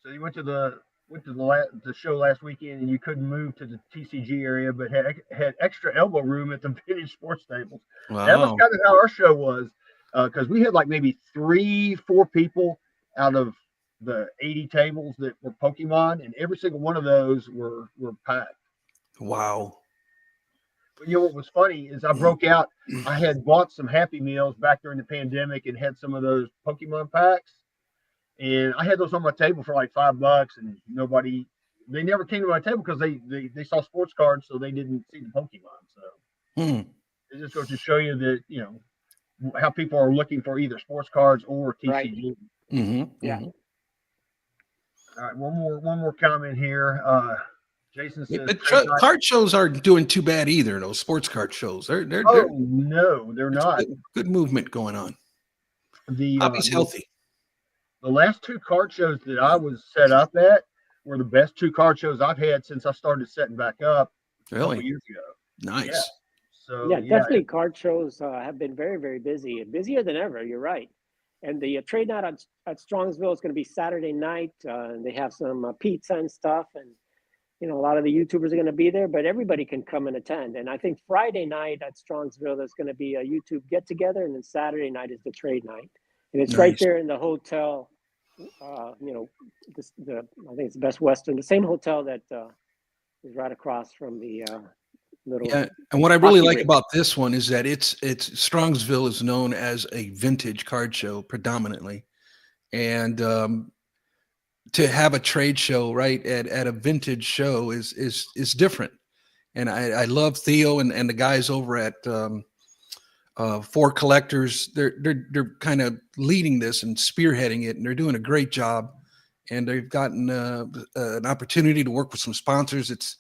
So you went to the show last weekend, and you couldn't move to the TCG area, but had extra elbow room at the vintage sports tables. wow. That was kind of how our show was, because we had like maybe 3-4 people out of the 80 tables that were Pokemon, and every single one of those were packed. Wow. But what was funny is I broke out. I had bought some Happy Meals back during the pandemic and had some of those Pokemon packs. And I had those on my table for like $5, and they never came to my table because they saw sports cards, so they didn't see the Pokemon. So it just goes to show you that, how people are looking for either sports cards or TCG. Right. Mm-hmm. Yeah. Mm-hmm. All right, one more comment here. Jason says card shows aren't doing too bad either. Those sports card shows, they're no, they're not. Good movement going on. The hobby's healthy. The last 2 card shows that I was set up at were the best 2 card shows I've had since I started setting back up a couple years ago. Nice. Yeah. So definitely card shows have been very, very busy, busier than ever. You're right. And the trade night at Strongsville is going to be Saturday night. And they have some pizza and stuff. And, a lot of the YouTubers are going to be there, but everybody can come and attend. And I think Friday night at Strongsville, there's going to be a YouTube get-together. And then Saturday night is the trade night. And it's right there in the hotel, I think it's the Best Western, the same hotel that is right across from the little. Yeah, and what I really like about this one is that it's Strongsville is known as a vintage card show predominantly, and to have a trade show right at a vintage show is different. And I love Theo and the guys over at For Collectors. They're kind of leading this and spearheading it, and they're doing a great job. And they've gotten an opportunity to work with some sponsors. It's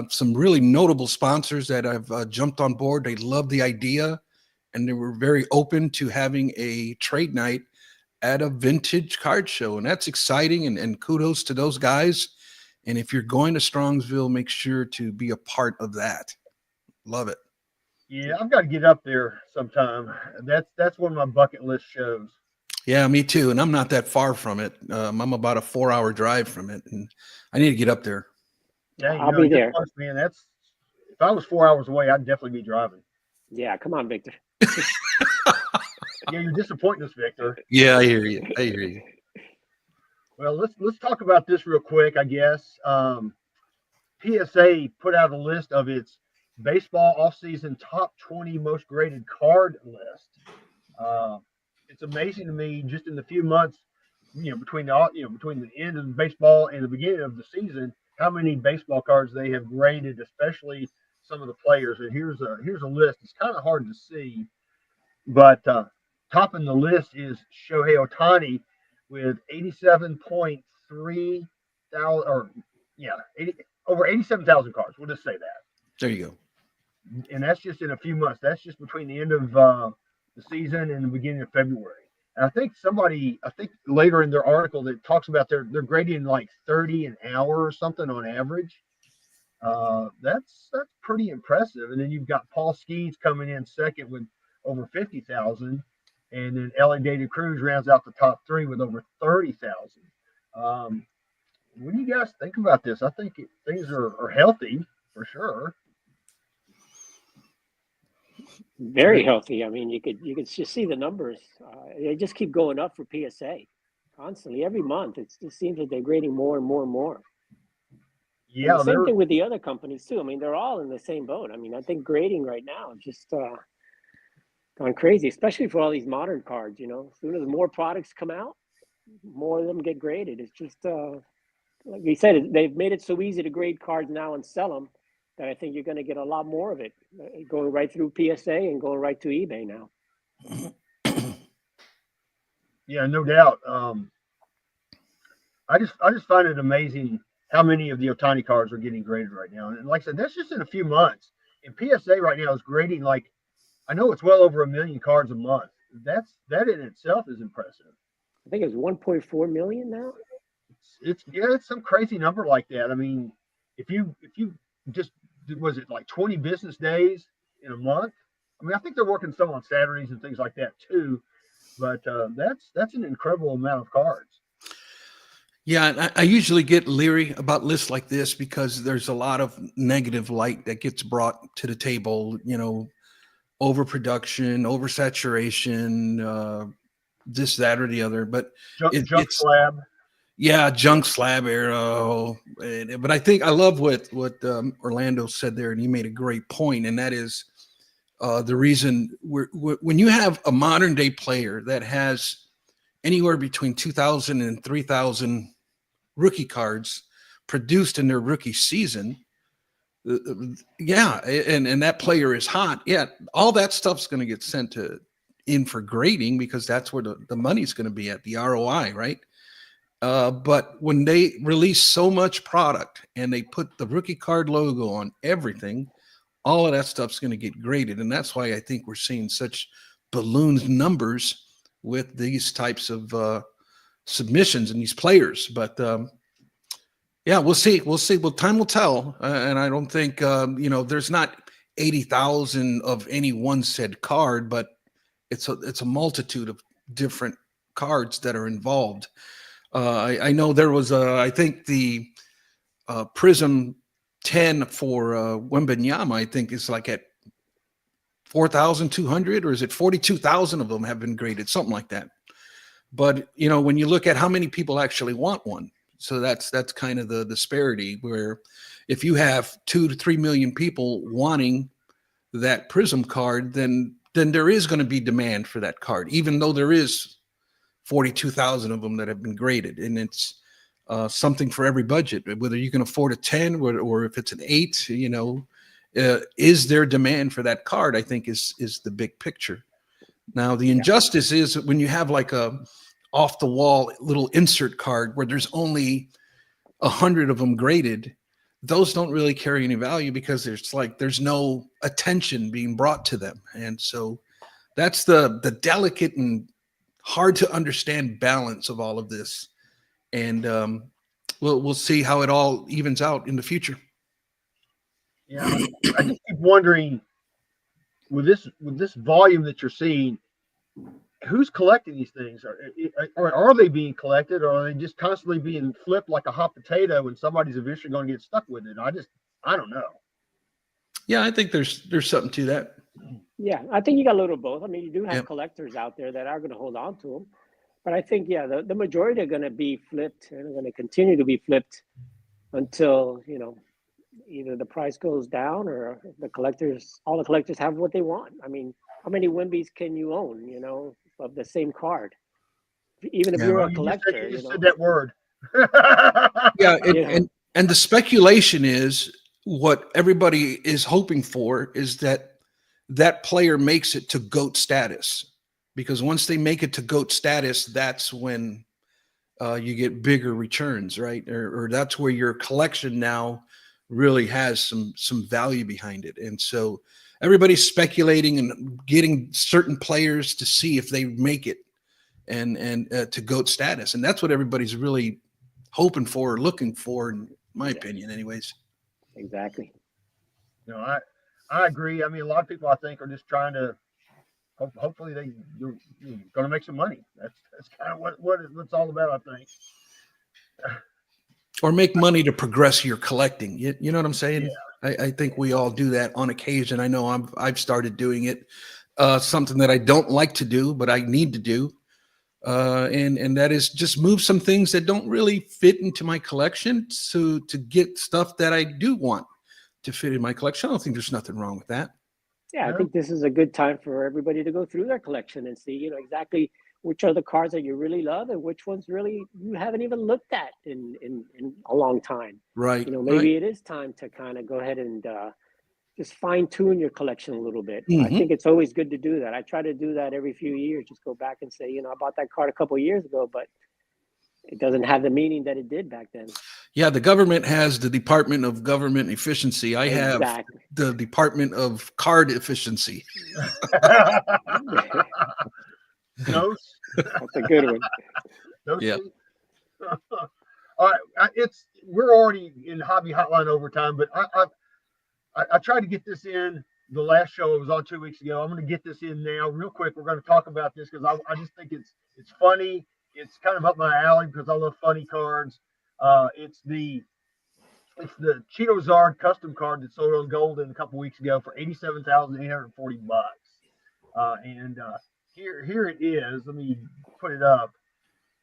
some really notable sponsors that have jumped on board. They love the idea, and they were very open to having a trade night at a vintage card show, and that's exciting. And kudos to those guys. And if you're going to Strongsville, make sure to be a part of that. Love it. Yeah, I've got to get up there sometime. That's one of my bucket list shows. Yeah, me too. And I'm not that far from it. I'm about a 4-hour drive from it, and I need to get up there. Yeah, I'll be there. Close, man. If I was 4 hours away, I'd definitely be driving. Yeah, come on, Victor. Yeah, you're disappointing us, Victor. Yeah, I hear you. Well, let's talk about this real quick, I guess. PSA put out a list of its baseball offseason top 20 most graded card list. It's amazing to me, just in the few months, between the end of baseball and the beginning of the season, how many baseball cards they have graded, especially some of the players. And here's a list. It's kind of hard to see, but topping the list is Shohei Ohtani with 87.3 thousand, over 87,000 cards. We'll just say that. There you go. And that's just in a few months. That's just between the end of the season and the beginning of February. And I think later in their article that talks about they're grading like 30 an hour or something on average. That's pretty impressive. And then you've got Paul Skeens coming in second with over 50,000, and then Ellie Data Cruz rounds out the top three with over 30,000. What do you guys think about this? I think things are healthy for sure. Very healthy. I mean, you could just see the numbers. They just keep going up for PSA constantly every month. It seems like they're grading more and more and more. Yeah, and the same thing with the other companies too. I mean, they're all in the same boat. I mean, I think grading right now is just gone crazy, especially for all these modern cards. You know, as soon as more products come out, more of them get graded. It's just like we said, they've made it so easy to grade cards now and sell them that I think you're going to get a lot more of it going right through PSA and going right to eBay now. Yeah, no doubt. I just find it amazing how many of the Otani cards are getting graded right now. And like I said, that's just in a few months. And PSA right now is grading like, I know it's well over 1 million cards a month. That in itself is impressive. I think it's 1.4 million now. It's some crazy number like that. I mean, if you just, was it like 20 business days in a month? I mean, I think they're working some on Saturdays and things like that too. But that's an incredible amount of cards. Yeah, I usually get leery about lists like this because there's a lot of negative light that gets brought to the table. You know, overproduction, oversaturation, this, that, or the other. But Junk slab. Yeah, junk slab era. But I think I love what Orlando said there, and he made a great point, and that is the reason when you have a modern day player that has anywhere between 2,000 and 3,000 rookie cards produced in their rookie season, yeah, and that player is hot. Yeah, all that stuff's going to get sent in for grading because that's where the money's going to be at, the ROI, right? But when they release so much product and they put the rookie card logo on everything, all of that stuff's going to get graded. And that's why I think we're seeing such balloon numbers with these types of submissions and these players. But yeah, we'll see. Well, time will tell. And I don't think, there's not 80,000 of any one said card, but it's a multitude of different cards that are involved. I know there was I think the Prism 10 for Wembanyama, I think is like at 4,200, or is it 42,000 of them have been graded, something like that. But when you look at how many people actually want one, so that's kind of the disparity, where if you have 2 to 3 million people wanting that Prism card, then there is going to be demand for that card, even though there is 42,000 of them that have been graded, and it's something for every budget, whether you can afford a 10 or if it's an 8, is there demand for that card, I think is the big picture. Now, the injustice is when you have like a off the wall little insert card where there's only 100 of them graded, those don't really carry any value because there's no attention being brought to them. And so that's the delicate and hard to understand balance of all of this. And we'll see how it all evens out in the future. Yeah, I just keep wondering with this volume that you're seeing, who's collecting these things? Are they being collected, or are they just constantly being flipped like a hot potato and somebody's eventually going to get stuck with it? I don't know. Yeah, I think there's something to that. Yeah, I think you got a little of both. I mean, you do have collectors out there that are going to hold on to them. But I think, the majority are going to be flipped and are going to continue to be flipped until, either the price goes down or all the collectors have what they want. I mean, how many Wimbies can you own, of the same card? Even if you're a collector. You just said that word. And the speculation is what everybody is hoping for is that player makes it to GOAT status. Because once they make it to GOAT status, that's when you get bigger returns, right? Or that's where your collection now really has some value behind it. And so everybody's speculating and getting certain players to see if they make it. and to GOAT status. And that's what everybody's really hoping for or looking for, in my opinion, anyways. Exactly. I agree. I mean, a lot of people I think are just trying to. Hopefully, you're going to make some money. That's kind of what it's all about, I think. Or make money to progress your collecting. You know what I'm saying? Yeah. I think we all do that on occasion. I know I've started doing it. Something that I don't like to do, but I need to do. And that is just move some things that don't really fit into my collection to get stuff that I do want to fit in my collection. I don't think there's nothing wrong with that. Yeah, I think this is a good time for everybody to go through their collection and see, exactly which are the cards that you really love and which ones really you haven't even looked at in a long time. Right. Maybe it is time to kind of go ahead and just fine tune your collection a little bit. Mm-hmm. I think it's always good to do that. I try to do that every few years, just go back and say, I bought that card a couple of years ago, but it doesn't have the meaning that it did back then. Yeah, the government has the Department of Government Efficiency. I have the Department of Card Efficiency. Dose. That's a good one. Dose. Yeah. All right, we're already in Hobby Hotline overtime, but I tried to get this in the last show. It was on 2 weeks ago. I'm going to get this in now, real quick. We're going to talk about this because I just think it's funny. It's kind of up my alley because I love funny cards. It's the Cheeto Zard custom card that sold on Golden a couple weeks ago for $87,840. And here it is. Let me put it up.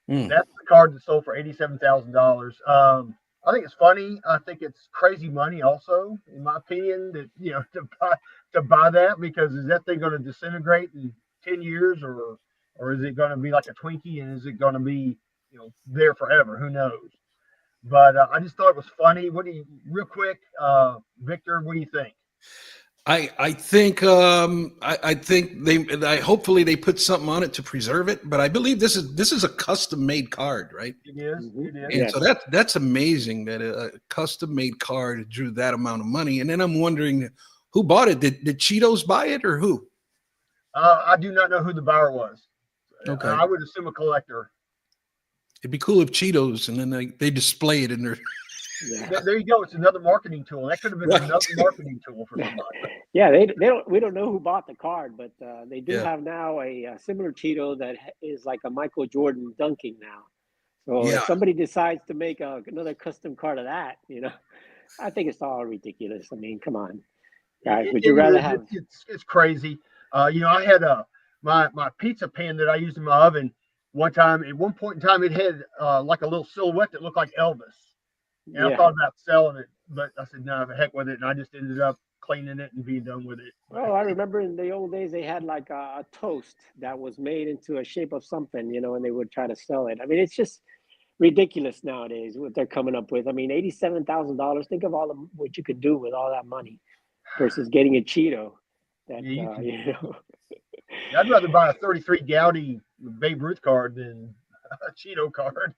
That's the card that sold for $87,000. I think it's funny. I think it's crazy money, also, in my opinion, that to buy that, because is that thing going to disintegrate in 10 years, or is it going to be like a Twinkie, and is it going to be there forever? Who knows? But I just thought it was funny. Real quick, Victor, what do you think? I think hopefully they put something on it to preserve it, but I believe this is a custom made card, right? It is. Mm-hmm. It is. And Yes. so that's amazing that a custom made card drew that amount of money. And then I'm wondering who bought it. Did Cheetos buy it or who? I do not know who the buyer was. Okay. I would assume a collector. It'd be cool if Cheetos, and then they display it in their. Yeah. There you go. It's another marketing tool. That could have been Right. another marketing tool for somebody. Yeah, we don't know who bought the card, but they do have now a similar Cheeto that is like a Michael Jordan dunking now. So if somebody decides to make another custom card of that, I think it's all ridiculous. I mean, come on, guys. Would you rather have? It's crazy. I had my pizza pan that I used in my oven one time. At one point in time, it had like a little silhouette that looked like Elvis. And I thought about selling it, but I said, no, the heck with it. And I just ended up cleaning it and being done with it. Well, I remember in the old days, they had like a toast that was made into a shape of something, and they would try to sell it. I mean, it's just ridiculous nowadays what they're coming up with. I mean, $87,000. Think of what you could do with all that money versus getting a Cheeto. I'd rather buy a 33 Gaudy Babe Ruth card than a Cheeto card.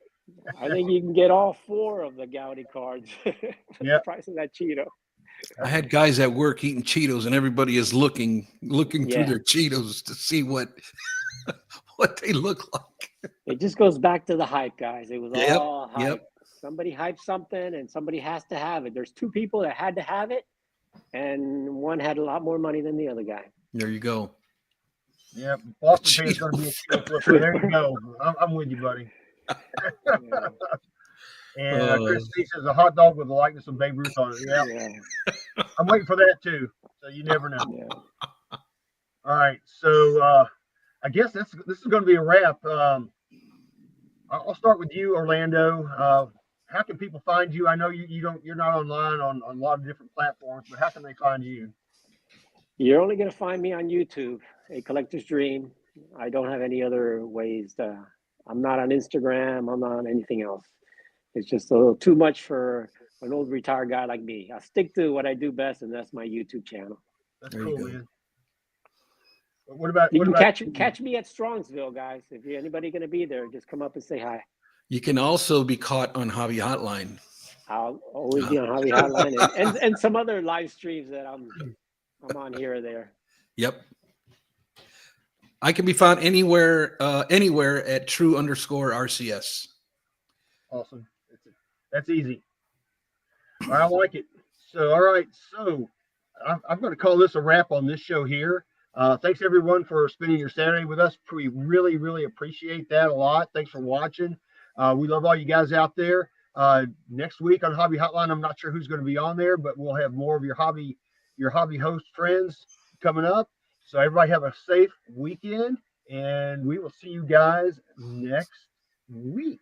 I think you can get all 4 of the Gaudy cards for the price of that Cheeto. I had guys at work eating Cheetos, and everybody is looking through their Cheetos to see what they look like. It just goes back to the hype, guys. It was all hype. Yep. Somebody hyped something, and somebody has to have it. There's 2 people that had to have it, and one had a lot more money than the other guy. There you go. Yeah, Boston Pan's going to be a Cheeto flipper. There you go. I'm with you, buddy. And Chris C says a hot dog with the likeness of Babe Ruth on it. Yeah. I'm waiting for that too. So you never know. Yeah. All right. So I guess this is going to be a wrap. I'll start with you, Orlando. How can people find you? I know you're not online on a lot of different platforms, but how can they find you? You're only going to find me on YouTube, A Collector's Dream. I don't have any other ways I'm not on Instagram. I'm not on anything else. It's just a little too much for an old retired guy like me. I stick to what I do best, and that's my YouTube channel. That's cool, man. What about you can catch me at Strongsville, guys. If anybody going to be there, just come up and say hi. You can also be caught on Hobby Hotline. I'll always be on Hobby Hotline and some other live streams that I'm on here or there. Yep. I can be found anywhere at true_RCS. Awesome. That's easy. I like it. So, all right. So, I'm going to call this a wrap on this show here. Thanks everyone for spending your Saturday with us. We really, really appreciate that a lot. Thanks for watching. We love all you guys out there. Next week on Hobby Hotline, I'm not sure who's going to be on there, but we'll have more of your hobby host friends coming up. So everybody have a safe weekend, and we will see you guys next week.